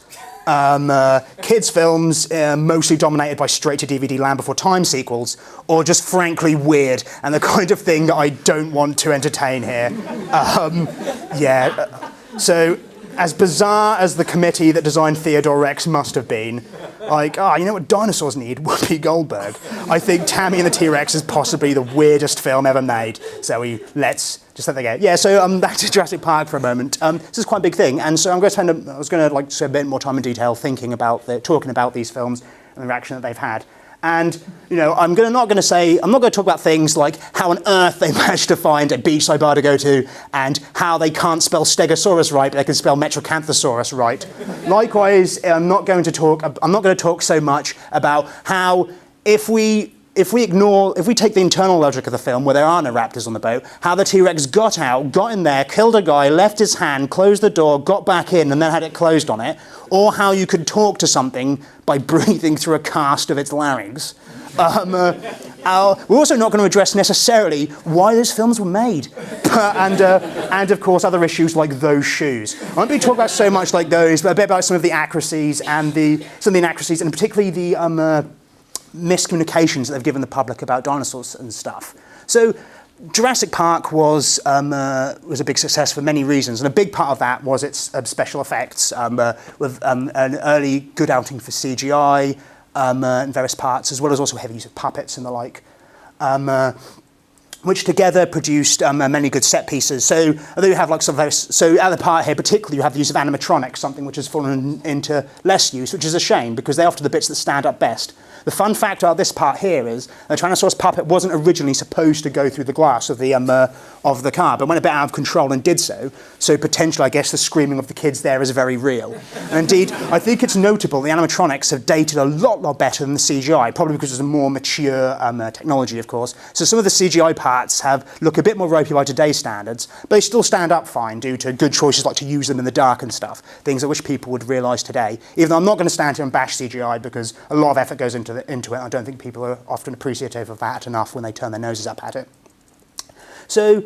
kids' films mostly dominated by straight-to-DVD Land Before Time sequels, or just frankly weird, and the kind of thing that I don't want to entertain here. So as bizarre as the committee that designed Theodore Rex must have been, like, you know what dinosaurs need? Whoopi Goldberg. I think Tammy and the T-Rex is possibly the weirdest film ever made, so let's just let that go. Yeah, so back to Jurassic Park for a moment. This is quite a big thing, and so I was going to spend a bit more time in detail talking about these films and the reaction that they've had. And I'm not going to talk about things like how on earth they managed to find a beachside bar to go to, and how they can't spell Stegosaurus right, but they can spell Metrocanthosaurus right. Likewise, I'm not going to talk so much about how if we take the internal logic of the film, where there are no raptors on the boat, how the T-Rex got out, got in there, killed a guy, left his hand, closed the door, got back in, and then had it closed on it, or how you could talk to something by breathing through a cast of its larynx. We're also not going to address necessarily why those films were made, and of course other issues like those shoes. I won't be talking about so much like those, but a bit about some of the inaccuracies and particularly the miscommunications that they've given the public about dinosaurs and stuff. So Jurassic Park was a big success for many reasons, and a big part of that was its special effects, with an early good outing for CGI in various parts, as well as also heavy use of puppets and the like, which together produced many good set pieces. So although you have like some very, so at the part here particularly you have the use of animatronics, something which has fallen into less use, which is a shame because they're often the bits that stand up best. The fun fact about this part here is the Tyrannosaurus puppet wasn't originally supposed to go through the glass of the car, but went a bit out of control and did so. So potentially, I guess, the screaming of the kids there is very real. And indeed, I think it's notable the animatronics have dated a lot better than the CGI, probably because it's a more mature technology, of course. So some of the CGI parts look a bit more ropey by today's standards, but they still stand up fine due to good choices like to use them in the dark and stuff, things I wish people would realise today. Even though I'm not going to stand here and bash CGI because a lot of effort goes into it. I don't think people are often appreciative of that enough when they turn their noses up at it. So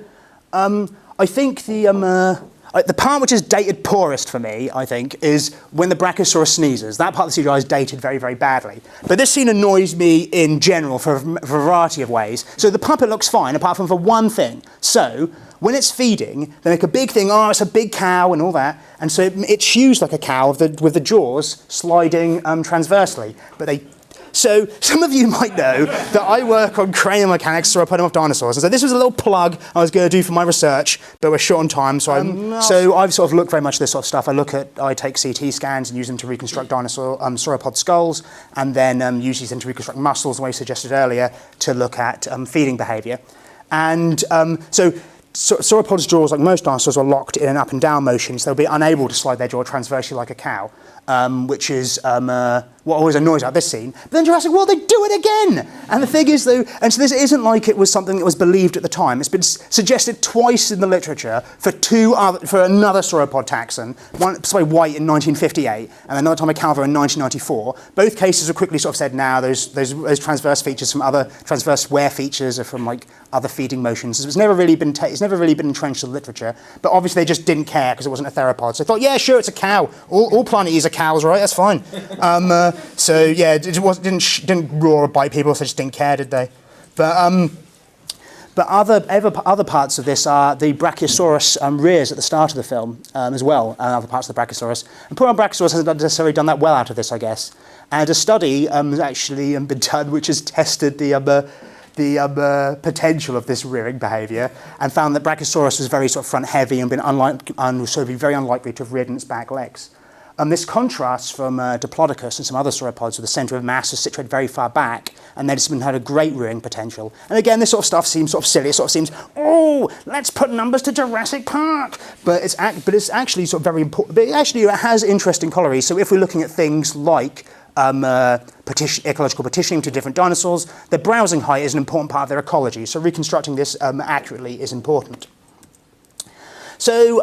I think the part which is dated poorest for me, I think, is when the Brachiosaurus sneezes. That part of the CGI is dated very badly. But this scene annoys me in general for a variety of ways. So the puppet looks fine, apart from for one thing. So when it's feeding, they make a big thing, oh, it's a big cow and all that. And so it chews like a cow with the jaws sliding transversely. So some of you might know that I work on cranial mechanics, sauropod dinosaurs. And so this was a little plug I was going to do for my research, but we're short on time. So I've sort of looked very much at this sort of stuff. I take CT scans and use them to reconstruct sauropod skulls, and then use these to reconstruct muscles, the way I suggested earlier, to look at feeding behaviour. And so sauropods' jaws, like most dinosaurs, are locked in an up and down motion, so they'll be unable to slide their jaw transversely like a cow, which is what always annoys about this scene. But then Jurassic World, they do it again! And the thing is, though, and so this isn't like it was something that was believed at the time. It's been suggested twice in the literature for another sauropod taxon, once by White in 1958, and another time by Calvo in 1994. Both cases are quickly sort of said, now those transverse features from other transverse wear features are from like other feeding motions. It's never really been entrenched in the literature, but obviously they just didn't care because it wasn't a theropod. So they thought, yeah, sure, it's a cow. All plant eaters are cows, right? That's fine. So yeah, it didn't roar or bite people, so they just didn't care, did they? But other parts of this are the Brachiosaurus rears at the start of the film as well, and other parts of the Brachiosaurus. And poor old Brachiosaurus hasn't necessarily done that well out of this, I guess. And a study has actually been done which has tested the potential of this rearing behaviour, and found that Brachiosaurus was very sort of front heavy and very unlikely to have ridden its back legs. This contrasts from Diplodocus and some other sauropods, where the centre of mass is situated very far back, and they've had a great rearing potential. And again, this sort of stuff seems sort of silly. It sort of seems, oh, let's put numbers to Jurassic Park. But it's actually sort of very important. But actually, it has interesting corollaries. So if we're looking at things like ecological partitioning to different dinosaurs, their browsing height is an important part of their ecology. So reconstructing this accurately is important. So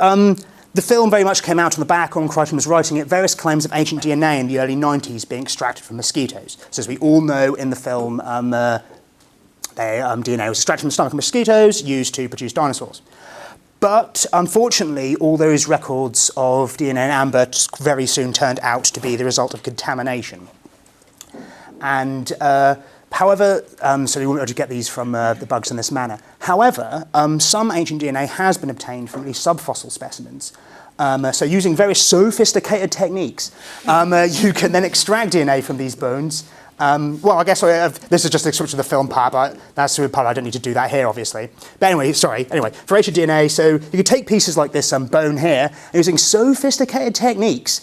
the film very much came out on the back, when Crichton was writing it, various claims of ancient DNA in the early 90s being extracted from mosquitoes. So as we all know in the film, DNA was extracted from the stomach of mosquitoes, used to produce dinosaurs. But unfortunately, all those records of DNA in amber very soon turned out to be the result of contamination. And however, so we won't be able to get these from the bugs in this manner. However, some ancient DNA has been obtained from at least subfossil specimens. So using very sophisticated techniques, you can then extract DNA from these bones. Well, I guess this is just a description of the film part, but that's the part I don't need to do that here, obviously. But anyway, for ancient DNA, so you could take pieces like this bone here, and using sophisticated techniques,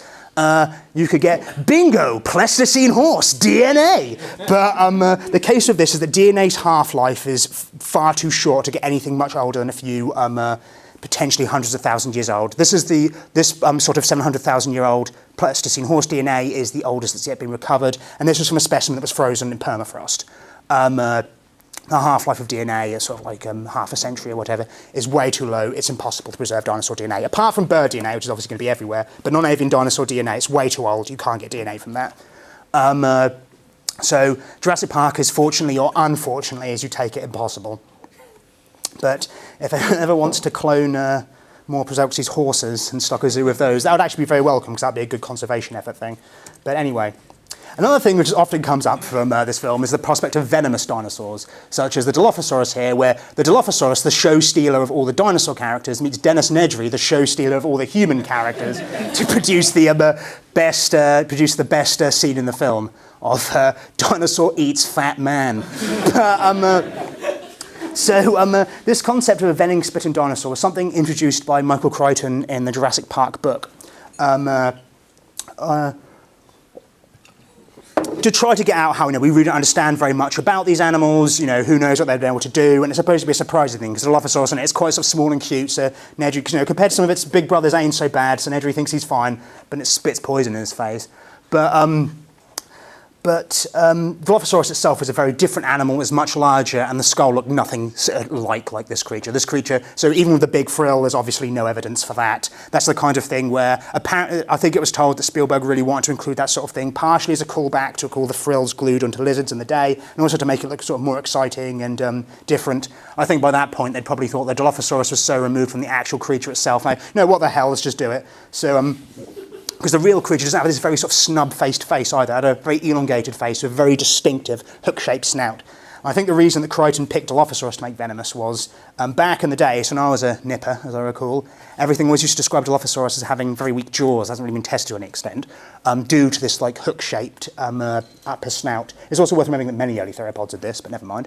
you could get, bingo, Pleistocene horse, DNA. But the case of this is that DNA's half-life is far too short to get anything much older than a few, potentially hundreds of thousands years old. This is sort of 700,000-year-old Pleistocene horse DNA is the oldest that's yet been recovered, and this was from a specimen that was frozen in permafrost. The half-life of DNA is sort of like half a century or whatever, is way too low. It's impossible to preserve dinosaur DNA. Apart from bird DNA, which is obviously going to be everywhere, but non-avian dinosaur DNA, it's way too old. You can't get DNA from that. So Jurassic Park is, fortunately or unfortunately, as you take it, impossible. But if anyone ever wants to clone more Prosopis horses and stock a zoo with those, that would actually be very welcome, because that would be a good conservation effort thing. But anyway. Another thing which often comes up from this film is the prospect of venomous dinosaurs, such as the Dilophosaurus here, where the Dilophosaurus, the show stealer of all the dinosaur characters, meets Dennis Nedry, the show stealer of all the human characters, to produce the best scene in the film of dinosaur eats fat man. This concept of a venom-spitting dinosaur was something introduced by Michael Crichton in the Jurassic Park book. To try to get out how we really don't understand very much about these animals, who knows what they've been able to do, and it's supposed to be a surprising thing because the Dilophosaurus it's quite sort of small and cute. So Nedry, compared to some of its big brothers, ain't so bad. So Nedry thinks he's fine, but it spits poison in his face. But Dilophosaurus itself is a very different animal. It's much larger, and the skull looked nothing like this creature. This creature, so even with the big frill, there's obviously no evidence for that. That's the kind of thing where apparently, I think it was told that Spielberg really wanted to include that sort of thing, partially as a callback to all the frills glued onto lizards in the day, and also to make it look sort of more exciting and different. I think by that point they'd probably thought the Dilophosaurus was so removed from the actual creature itself. No, what the hell? Let's just do it. So. Because the real creature doesn't have this very sort of snub-faced face either. It had a very elongated face with a very distinctive hook-shaped snout. I think the reason that Crichton picked Dilophosaurus to make venomous was back in the day, so when I was a nipper, as I recall, everything was used to describe Dilophosaurus as having very weak jaws, hasn't really been tested to any extent, due to this hook-shaped upper snout. It's also worth remembering that many early theropods did this, but never mind.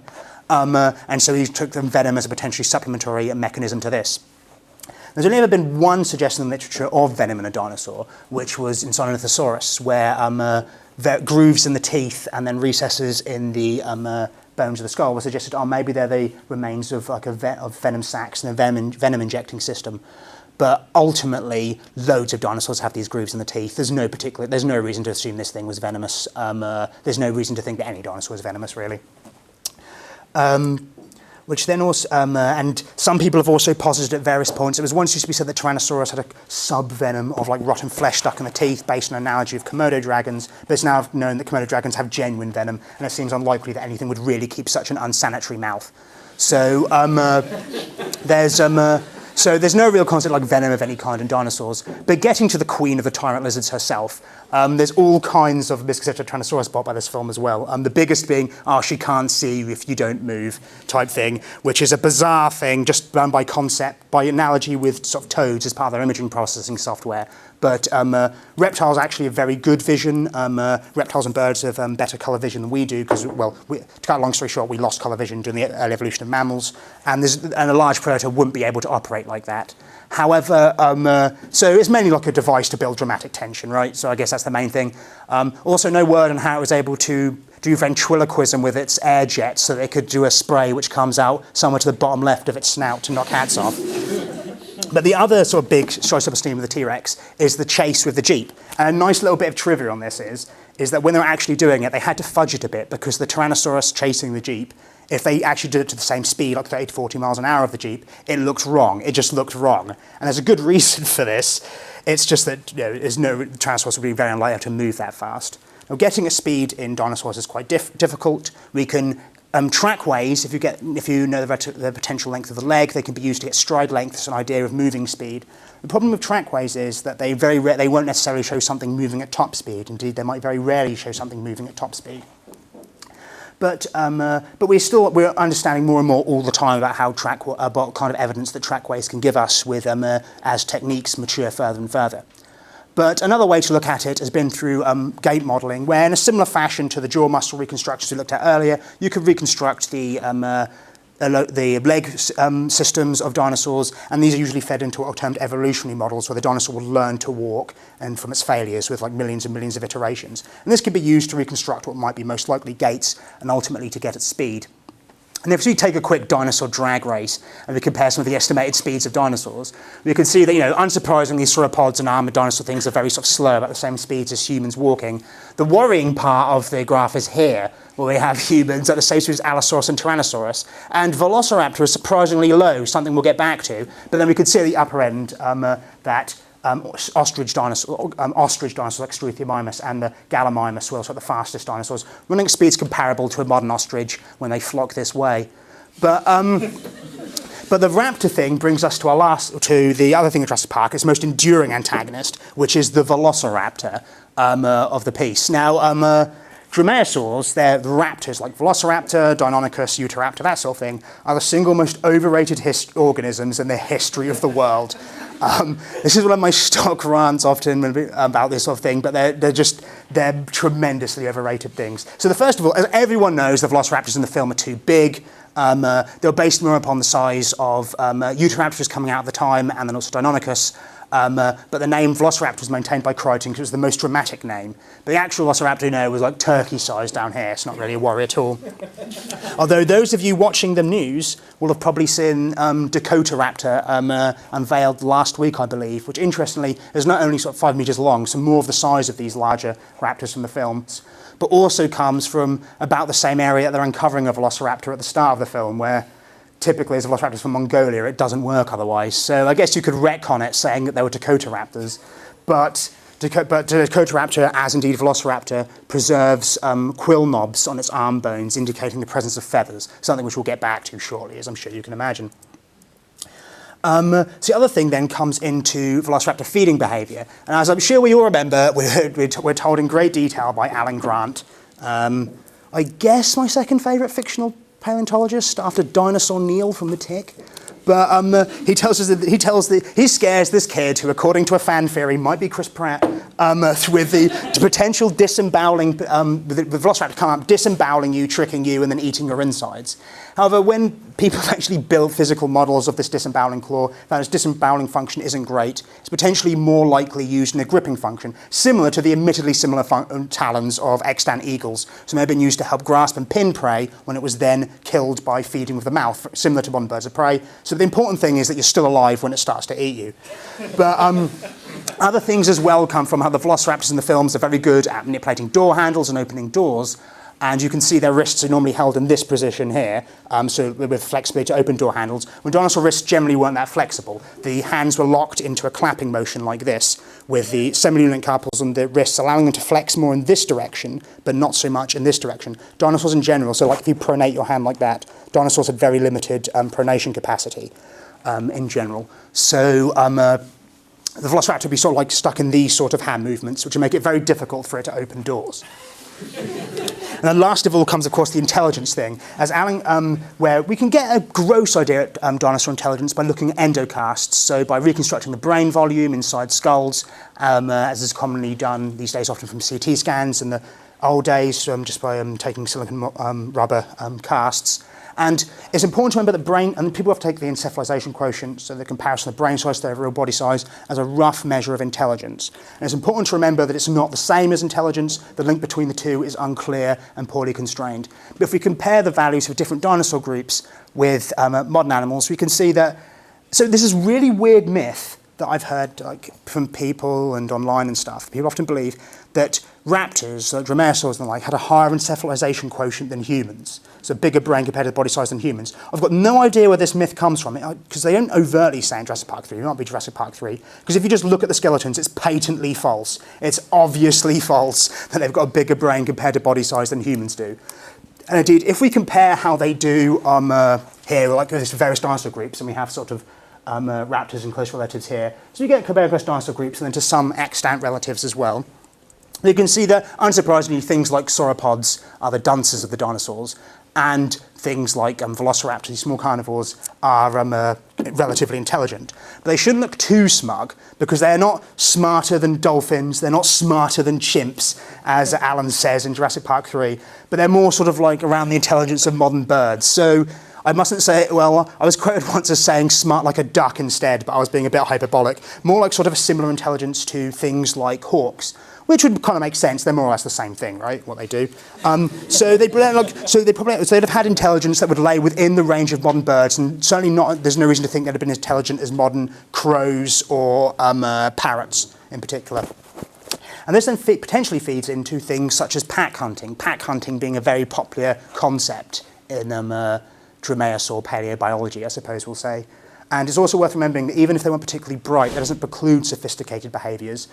And so he took them venom as a potentially supplementary mechanism to this. There's only ever been one suggestion in the literature of venom in a dinosaur, which was in Sinornithosaurus, where grooves in the teeth and then recesses in the bones of the skull were suggested, maybe they're the remains of of venom sacs and a venom injecting system. But ultimately, loads of dinosaurs have these grooves in the teeth. There's no reason to assume this thing was venomous. There's no reason to think that any dinosaur is venomous, really. Which then also, and some people have also posited at various points, it was once used to be said that Tyrannosaurus had a sub-venom of rotten flesh stuck in the teeth based on an analogy of Komodo dragons, but it's now known that Komodo dragons have genuine venom, and it seems unlikely that anything would really keep such an unsanitary mouth. So there's no real concept like venom of any kind in dinosaurs. But getting to the queen of the tyrant lizards herself, there's all kinds of misconceptions of Tyrannosaurus brought by this film as well. The biggest being, she can't see you if you don't move type thing, which is a bizarre thing just done by concept, by analogy with sort of toads as part of their imaging processing software. But reptiles actually have very good vision. Reptiles and birds have better colour vision than we do because, to cut a long story short, we lost colour vision during the early evolution of mammals, and a large predator wouldn't be able to operate like that. However, so it's mainly like a device to build dramatic tension, right? So I guess that's the main thing. Also, no word on how it was able to do ventriloquism with its air jets so that it could do a spray which comes out somewhere to the bottom left of its snout to knock hats off. But the other sort of big showstopper scene with the T-Rex is the chase with the Jeep. And a nice little bit of trivia on this is that when they were actually doing it, they had to fudge it a bit because the Tyrannosaurus chasing the Jeep, if they actually did it to the same speed, like 30 to 40 miles an hour of the Jeep, it looked wrong. It just looked wrong. And there's a good reason for this. It's just that the Tyrannosaurus would be very unlikely to move that fast. Now, getting a speed in dinosaurs is quite difficult. We can trackways, if you know the potential length of the leg, they can be used to get stride length. It's an idea of moving speed. The problem with trackways is that they won't necessarily show something moving at top speed. Indeed, they might very rarely show something moving at top speed. But we're understanding more and more all the time about what kind of evidence that trackways can give us with as techniques mature further and further. But another way to look at it has been through gait modelling, where in a similar fashion to the jaw muscle reconstructions we looked at earlier, you could reconstruct the leg systems of dinosaurs, and these are usually fed into what are termed evolutionary models, where the dinosaur will learn to walk and from its failures with millions and millions of iterations. And this can be used to reconstruct what might be most likely gaits and ultimately to get its speed. And if we take a quick dinosaur drag race and we compare some of the estimated speeds of dinosaurs, we can see that, unsurprisingly, sauropods and armored dinosaur things are very sort of slow, about the same speeds as humans walking. The worrying part of the graph is here, where we have humans at the same speed as Allosaurus and Tyrannosaurus. And Velociraptor is surprisingly low, something we'll get back to. But then we can see at the upper end that ostrich dinosaurs like Struthiomimus and the Gallimimus were the fastest dinosaurs, running at speeds comparable to a modern ostrich when they flock this way. But the raptor thing brings us to the other thing in Jurassic Park, its most enduring antagonist, which is the Velociraptor of the piece. Now, Dromaeosaurs, they're the raptors like Velociraptor, Deinonychus, Utahraptor, that sort of thing, are the single most overrated organisms in the history of the world. This is one of my stock rants often about this sort of thing, but they're tremendously overrated things. So the first of all, as everyone knows, the Velociraptors in the film are too big. They were based more upon the size of Utahraptors coming out at the time, and then also Deinonychus. But the name Velociraptor was maintained by Crichton because it was the most dramatic name. But the actual Velociraptor, was like turkey-sized down here. It's not really a warrior at all. Although those of you watching the news will have probably seen Dakota Raptor unveiled last week, I believe, which interestingly is not only sort of 5 meters long, so more of the size of these larger raptors from the films, but also comes from about the same area that they're uncovering a Velociraptor at the start of the film, where typically as a Velociraptor from Mongolia, it doesn't work otherwise. So I guess you could retcon it saying that they were Dakota Raptors, but Dakota Raptor, as indeed Velociraptor, preserves quill knobs on its arm bones, indicating the presence of feathers, something which we'll get back to shortly, as I'm sure you can imagine. So the other thing then comes into Velociraptor feeding behaviour. And as I'm sure we all remember, we're told in great detail by Alan Grant, I guess my second favourite fictional paleontologist after Dinosaur Neil from The Tick. But he scares this kid, who according to a fan theory might be Chris Pratt, with the potential disemboweling, the Velociraptor come up, disemboweling you, tricking you, and then eating your insides. However, when people have actually built physical models of this disemboweling claw, found its disemboweling function isn't great. It's potentially more likely used in a gripping function, similar to the admittedly similar talons of extant eagles. So it may have been used to help grasp and pin prey when it was then killed by feeding with the mouth, similar to modern birds of prey. So the important thing is that you're still alive when it starts to eat you. But other things as well come from how the Velociraptors in the films are very good at manipulating door handles and opening doors. And you can see their wrists are normally held in this position here, so with flexibility to open door handles. When dinosaur wrists generally weren't that flexible, the hands were locked into a clapping motion like this, with the semilunar carpals on the wrists allowing them to flex more in this direction, but not so much in this direction. Dinosaurs in general, so like if you pronate your hand like that, dinosaurs had very limited pronation capacity in general. So the Velociraptor would be sort of like stuck in these sort of hand movements, which would make it very difficult for it to open doors. And then last of all comes, of course, the intelligence thing, as Alan, where we can get a gross idea at dinosaur intelligence by looking at endocasts, so by reconstructing the brain volume inside skulls, as is commonly done these days, often from CT scans in the old days, just by taking silicon rubber casts. And it's important to remember that brain, and people have to take the encephalization quotient, so the comparison of brain size to overall body size, as a rough measure of intelligence. And it's important to remember that it's not the same as intelligence. The link between the two is unclear and poorly constrained. But if we compare the values of different dinosaur groups with modern animals, we can see that, so this is really weird myth that I've heard from people and online and stuff. People often believe that raptors, like dromaeosaurs and the like, had a higher encephalization quotient than humans, so bigger brain compared to body size than humans. I've got no idea where this myth comes from, because they don't overtly say in Jurassic Park 3, it might be Jurassic Park 3, because if you just look at the skeletons, it's patently false. It's obviously false that they've got a bigger brain compared to body size than humans do. And indeed, if we compare how they do here, like there's various dinosaur groups, and we have sort of raptors and close relatives here, so you get compared across dinosaur groups and then to some extant relatives as well. You can see that, unsurprisingly, things like sauropods are the dunces of the dinosaurs, and things like velociraptors, these small carnivores, are relatively intelligent. But they shouldn't look too smug, because they're not smarter than dolphins, they're not smarter than chimps, as Alan says in Jurassic Park 3, but they're more sort of like around the intelligence of modern birds. So I mustn't say, well, I was quoted once as saying smart like a duck instead, but I was being a bit hyperbolic. More like sort of a similar intelligence to things like hawks, which would kind of make sense. They're more or less the same thing, right, what they do. So they'd have had intelligence that would lay within the range of modern birds, and certainly not, there's no reason to think they'd have been as intelligent as modern crows or parrots in particular. And this then potentially feeds into things such as pack hunting being a very popular concept in dromaeosaur paleobiology, I suppose we'll say. And it's also worth remembering that even if they weren't particularly bright, that doesn't preclude sophisticated behaviours.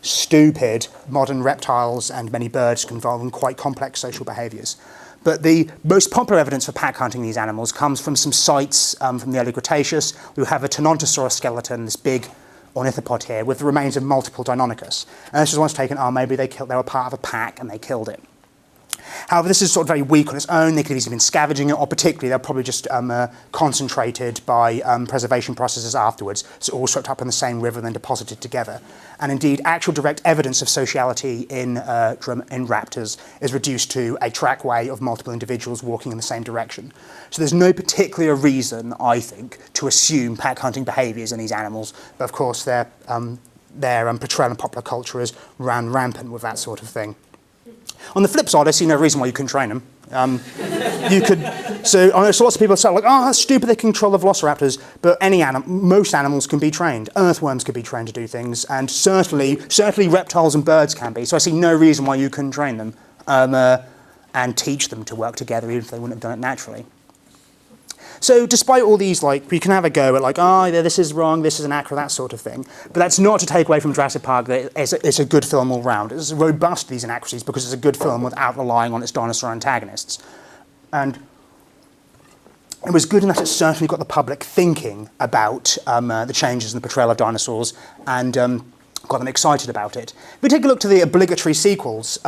Stupid modern reptiles and many birds can involve in quite complex social behaviours. But the most popular evidence for pack hunting these animals comes from some sites from the early Cretaceous. We have a Tenontosaurus skeleton, this big ornithopod here, with the remains of multiple Deinonychus. And this was once taken, maybe they were part of a pack and they killed it. However, this is sort of very weak on its own. They could have easily been scavenging it, or particularly they're probably just concentrated by preservation processes afterwards, so all swept up in the same river and then deposited together. And indeed, actual direct evidence of sociality in raptors is reduced to a trackway of multiple individuals walking in the same direction. So there's no particular reason, I think, to assume pack hunting behaviours in these animals, but of course their portrayal in popular culture has ran rampant with that sort of thing. On the flip side, I see no reason why you couldn't train them. So I know lots of people say, like, oh, that's stupid, they can control the velociraptors, but most animals can be trained. Earthworms can be trained to do things, and certainly reptiles and birds can be. So I see no reason why you couldn't train them and teach them to work together, even if they wouldn't have done it naturally. So despite all these, like, we can have a go at, like, oh, yeah, this is wrong, this is inaccurate, that sort of thing. But that's not to take away from Jurassic Park that it's a good film all round. It's robust, these inaccuracies, because it's a good film without relying on its dinosaur antagonists. And it was good in that it certainly got the public thinking about the changes in the portrayal of dinosaurs and got them excited about it. If we take a look to the obligatory sequels,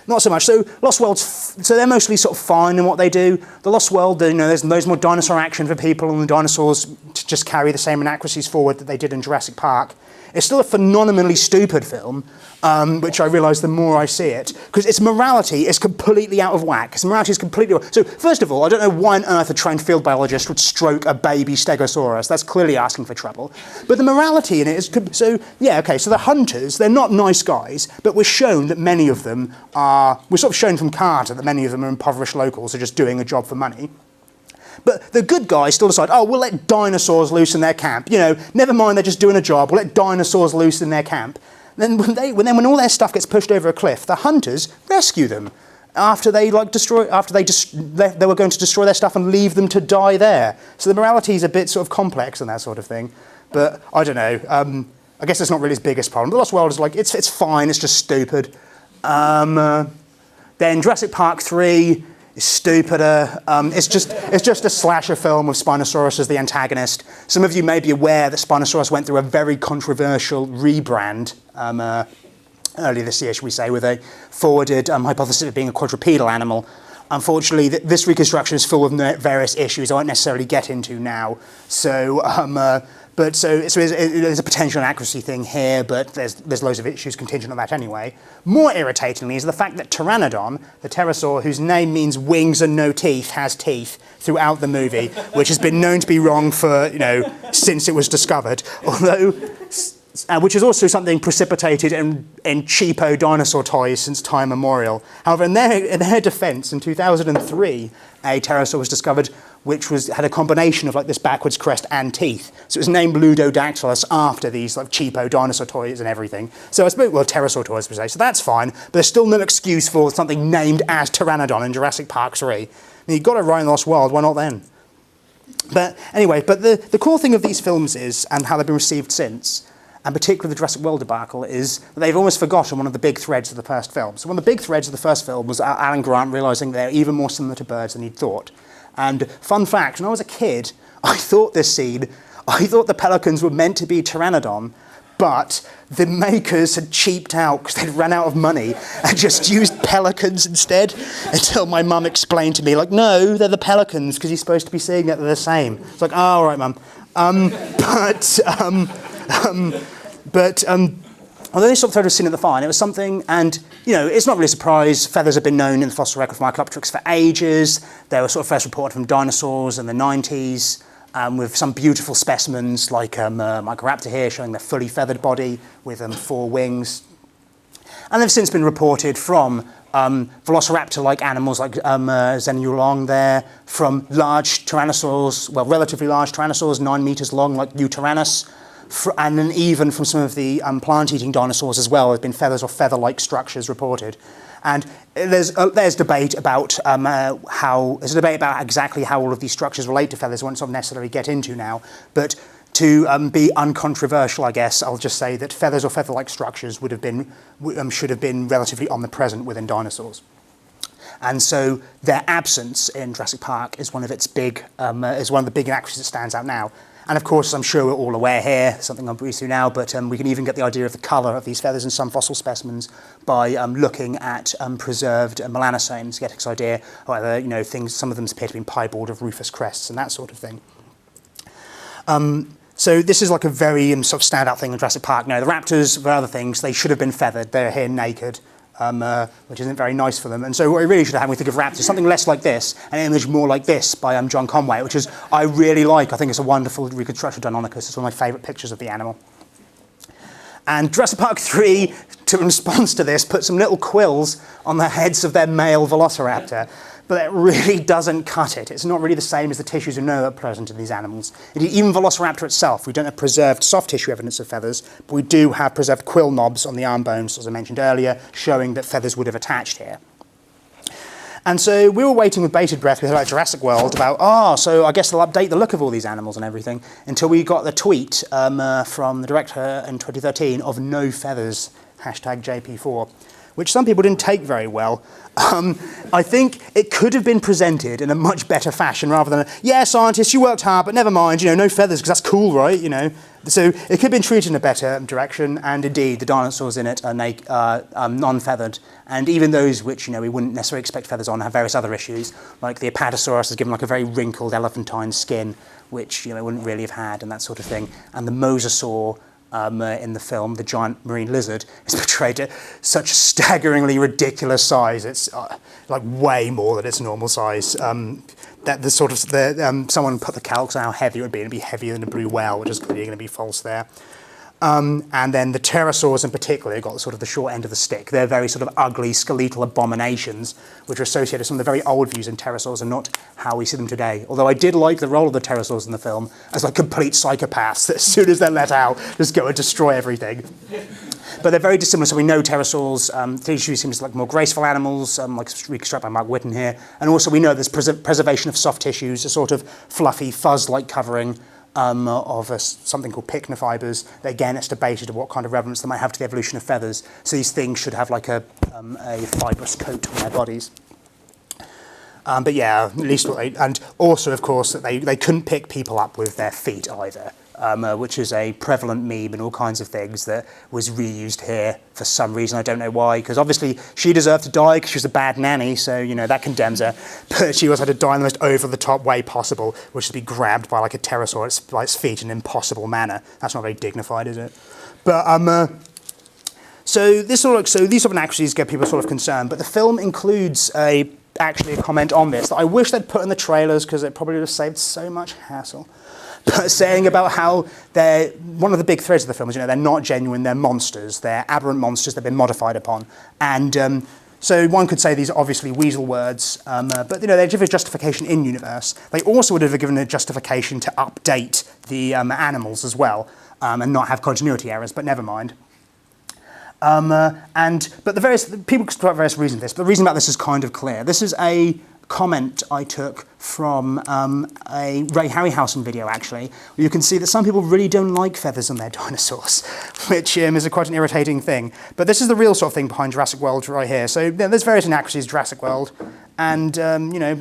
not so much. So Lost World's, so they're mostly sort of fine in what they do. The Lost World, you know, there's more dinosaur action for people, and the dinosaurs just carry the same inaccuracies forward that they did in Jurassic Park. It's still a phenomenally stupid film, which I realise the more I see it, because its morality is completely out of whack. Its morality is completely... So, first of all, I don't know why on earth a trained field biologist would stroke a baby stegosaurus. That's clearly asking for trouble. But the morality in it is... So, yeah, OK, so the hunters, they're not nice guys, but we're shown that many of them are... We're sort of shown from Carter that many of them are impoverished locals who are just doing a job for money. But the good guys still decide, oh, we'll let dinosaurs loose in their camp. You know, never mind, they're just doing a job. Going to let dinosaurs loose in their camp. Then when all their stuff gets pushed over a cliff, the hunters rescue them after they they were going to destroy their stuff and leave them to die there. So the morality is a bit sort of complex and that sort of thing. But I don't know. I guess it's not really his biggest problem. The Lost World is like it's fine. It's just stupid. Then Jurassic Park 3. Stupider. It's just a slasher film with Spinosaurus as the antagonist. Some of you may be aware that Spinosaurus went through a very controversial rebrand earlier this year, should we say, with a forwarded hypothesis of it being a quadrupedal animal. Unfortunately, this reconstruction is full of various issues I won't necessarily get into now. So, there's a potential inaccuracy thing here, but there's loads of issues contingent on that anyway. More irritatingly is the fact that Pteranodon, the pterosaur whose name means wings and no teeth, has teeth throughout the movie, which has been known to be wrong for, since it was discovered. Although, which is also something precipitated in cheapo dinosaur toys since time immemorial. However, in their defense, in 2003, a pterosaur was discovered which had a combination of like this backwards crest and teeth. So it was named Ludodactylus after these like cheapo dinosaur toys and everything. So I suppose, well, pterosaur toys per se, so that's fine, but there's still no excuse for something named as Pteranodon in Jurassic Park 3. I mean, you got it right in the Lost World, why not then? But anyway, the cool thing of these films is, and how they've been received since, and particularly the Jurassic World debacle, is that they've almost forgotten one of the big threads of the first film. So one of the big threads of the first film was Alan Grant realising they're even more similar to birds than he'd thought. And fun fact, when I was a kid, I thought the pelicans were meant to be Pteranodon, but the makers had cheaped out because they'd run out of money and just used pelicans instead, until my mum explained to me, like, no, they're the pelicans because you're supposed to be seeing that they're the same. It's like, oh, all right, mum. Although they sort of thought of seen at the fire, and it was something, and it's not really a surprise. Feathers have been known in the fossil record from Micropteryx for ages. They were sort of first reported from dinosaurs in the 90s, with some beautiful specimens like Microraptor here, showing their fully feathered body with 4 wings. And they've since been reported from velociraptor-like animals like Zenulong there, from large tyrannosaurs, well, relatively large tyrannosaurs, 9 meters long, like Utyrannus. And then even from some of the plant-eating dinosaurs as well, there have been feathers or feather-like structures reported. And there's debate about exactly how all of these structures relate to feathers. I won't sort of necessarily get into now, but to be uncontroversial, I guess I'll just say that feathers or feather-like structures should have been relatively omnipresent within dinosaurs. And so their absence in Jurassic Park is one of the big inaccuracies that stands out now. And of course, I'm sure we're all aware here, something I'm brief through now, but we can even get the idea of the colour of these feathers in some fossil specimens by looking at preserved melanosomes to get this idea. However, things, some of them appear to be piebald of rufous crests and that sort of thing. So this is like a very sort of standout thing in Jurassic Park. The raptors, for other things, they should have been feathered. They're here naked. Which isn't very nice for them. And so what we really should have when we think of raptors, something less like this, an image more like this by John Conway, which is, I really like. I think it's a wonderful reconstruction of Deinonychus. It's one of my favourite pictures of the animal. And Jurassic Park 3, in response to this, put some little quills on the heads of their male velociraptor. But it really doesn't cut it. It's not really the same as the tissues we know are present in these animals. Indeed, even Velociraptor itself, we don't have preserved soft tissue evidence of feathers, but we do have preserved quill knobs on the arm bones, as I mentioned earlier, showing that feathers would have attached here. And so we were waiting with bated breath, we heard about Jurassic World, about, so I guess they'll update the look of all these animals and everything, until we got the tweet from the director in 2013 of no feathers, #JP4. Which some people didn't take very well. I think it could have been presented in a much better fashion rather than, yeah, scientists, you worked hard, but never mind, no feathers, because that's cool, right? So it could have been treated in a better direction, and indeed, the dinosaurs in it are non-feathered, and even those which, we wouldn't necessarily expect feathers on have various other issues, like the Apatosaurus is given like a very wrinkled elephantine skin, which, it wouldn't really have had, and that sort of thing, and the Mosasaur, in the film, the giant marine lizard, is portrayed at such a staggeringly ridiculous size. It's like way more than its normal size. That the sort of someone put the calcs on how heavy it would be. It'd be heavier than a blue whale, which is clearly going to be false there. And then the pterosaurs in particular got sort of the short end of the stick. They're very sort of ugly skeletal abominations, which are associated with some of the very old views in pterosaurs and not how we see them today. Although I did like the role of the pterosaurs in the film as like complete psychopaths that as soon as they're let out, just go and destroy everything. But they're very dissimilar. So we know pterosaurs, tissue seems like more graceful animals, like reconstructed by Mark Whitten here. And also we know there's preservation of soft tissues, a sort of fluffy fuzz-like covering of something called pycna fibres. Again, it's debated of what kind of relevance they might have to the evolution of feathers. So these things should have like a fibrous coat on their bodies. But yeah, at least what they, and also of course that they couldn't pick people up with their feet either. Which is a prevalent meme and all kinds of things that was reused here for some reason. I don't know why, because obviously she deserved to die because she was a bad nanny, so, that condemns her. But she also had to die in the most over-the-top way possible, which is to be grabbed by like a pterosaur by its feet in an impossible manner. That's not very dignified, is it? But, so these sort of inaccuracies get people sort of concerned, but the film includes actually a comment on this that I wish they'd put in the trailers because it probably would have saved so much hassle. But saying about how they're, one of the big threads of the film is, they're not genuine, they're monsters, they're aberrant monsters, they've been modified upon. And so one could say these are obviously weasel words, but they give a justification in universe. They also would have given a justification to update the animals as well, and not have continuity errors, but never mind. But people could put various reasons for this, but the reason about this is kind of clear. This is a comment I took from a Ray Harryhausen video, actually. You can see that some people really don't like feathers on their dinosaurs, which is quite an irritating thing. But this is the real sort of thing behind Jurassic World right here. So there's various inaccuracies in Jurassic World, and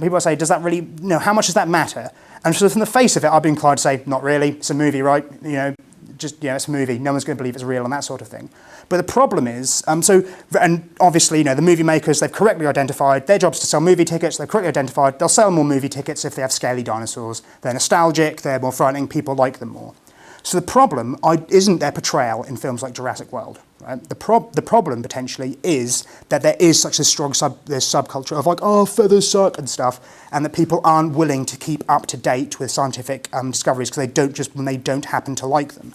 people say, does that really, how much does that matter? And so from the face of it, I'd be inclined to say, not really. It's a movie, right? It's a movie. No one's going to believe it's real and that sort of thing. But the problem is, and obviously, the movie makers, they've correctly identified, their job is to sell movie tickets, they've correctly identified, they'll sell more movie tickets if they have scaly dinosaurs. They're nostalgic, they're more frightening, people like them more. So the problem isn't their portrayal in films like Jurassic World. Right? The problem, potentially, is that there is such a strong subculture of like, oh, feathers suck and stuff, and that people aren't willing to keep up to date with scientific discoveries because they don't happen to like them.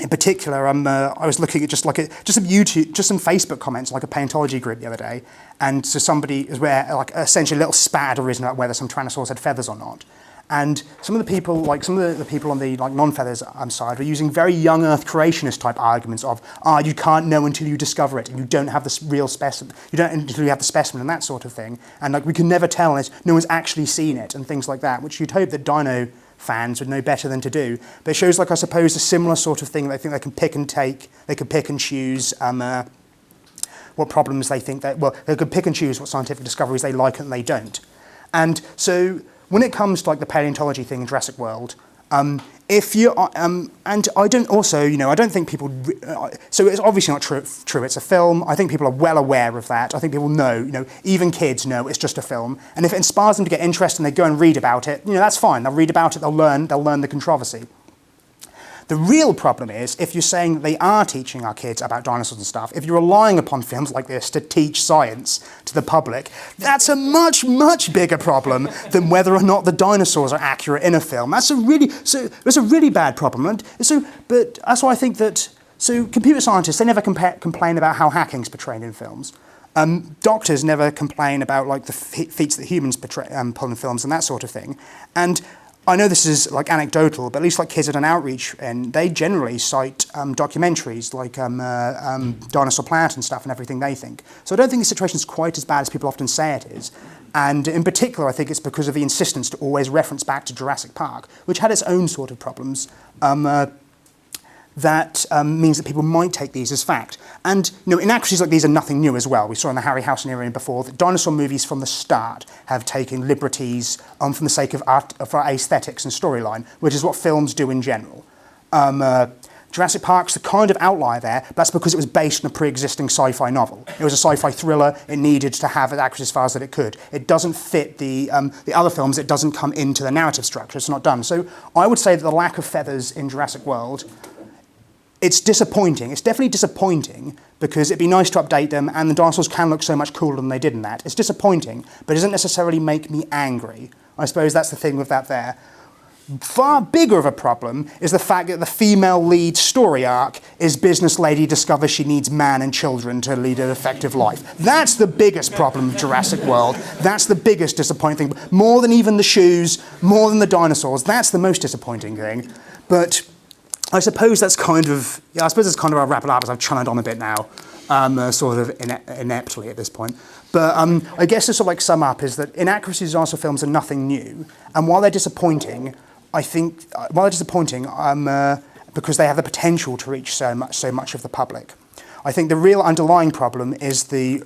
In particular, I was looking at just some Facebook comments, like a paleontology group the other day, and so somebody is where like essentially a little spat had arisen about whether some tyrannosaurs had feathers or not. And some of the people on the like non-feathers side were using very young Earth creationist type arguments of, you can't know until you discover it, and you don't have the real specimen, you don't until you have the specimen and that sort of thing. And like we can never tell unless no one's actually seen it and things like that, which you'd hope that dino fans would know better than to do. But it shows, like, I suppose, a similar sort of thing. They think they can pick and take, they can pick and choose what problems they think that, they could pick and choose what scientific discoveries they like and they don't. And so when it comes to like the paleontology thing in Jurassic World, If you and I don't also, I don't think people. So it's obviously not true. It's a film. I think people are well aware of that. I think people know. Even kids know it's just a film. And if it inspires them to get interested and they go and read about it, that's fine. They'll read about it. They'll learn the controversy. The real problem is if you're saying that they are teaching our kids about dinosaurs and stuff, if you're relying upon films like this to teach science to the public, that's a much, much bigger problem than whether or not the dinosaurs are accurate in a film. That's a really bad problem. But that's why I think that, computer scientists, they never complain about how hacking's portrayed in films. Doctors never complain about the feats that humans pull in films and that sort of thing. And I know this is anecdotal, but at least kids at an outreach, and they generally cite documentaries like Dinosaur Planet and stuff and everything they think. So I don't think the situation is quite as bad as people often say it is. And in particular, I think it's because of the insistence to always reference back to Jurassic Park, which had its own sort of problems. That means that people might take these as fact. And inaccuracies like these are nothing new as well. We saw in the Harryhausen era before that dinosaur movies from the start have taken liberties from the sake of art, for aesthetics and storyline, which is what films do in general. Jurassic Park's the kind of outlier there, but that's because it was based on a pre-existing sci-fi novel. It was a sci-fi thriller. It needed to have it accurate as far as that it could. It doesn't fit the other films. It doesn't come into the narrative structure. It's not done. So I would say that the lack of feathers in Jurassic World, it's disappointing. It's definitely disappointing because it'd be nice to update them and the dinosaurs can look so much cooler than they did in that. It's disappointing, but it doesn't necessarily make me angry. I suppose that's the thing with that there. Far bigger of a problem is the fact that the female lead story arc is business lady discovers she needs man and children to lead an effective life. That's the biggest problem of Jurassic World. That's the biggest disappointing thing. More than even the shoes, more than the dinosaurs. That's the most disappointing thing. But I suppose that's kind of, I'll wrap it up as I've channeled on a bit now, sort of ineptly at this point. But I guess to sort of sum up is that inaccuracies in dinosaur films are nothing new. And while they're disappointing, because they have the potential to reach so much of the public. I think the real underlying problem is the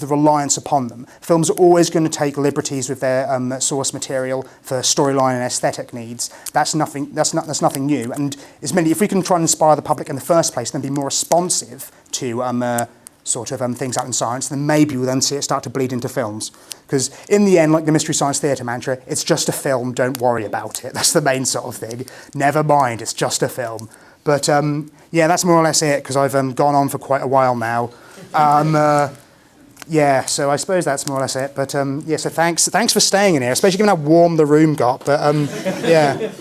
reliance upon them. Films are always going to take liberties with their source material for storyline and aesthetic needs. That's nothing new. And if we can try and inspire the public in the first place, then be more responsive to things out in science, then maybe we'll then see it start to bleed into films. Because in the end, like the Mystery Science Theatre mantra, it's just a film. Don't worry about it. That's the main sort of thing. Never mind. It's just a film. But that's more or less it, because I've gone on for quite a while now. So I suppose that's more or less it. But so thanks for staying in here, especially given how warm the room got. But yeah.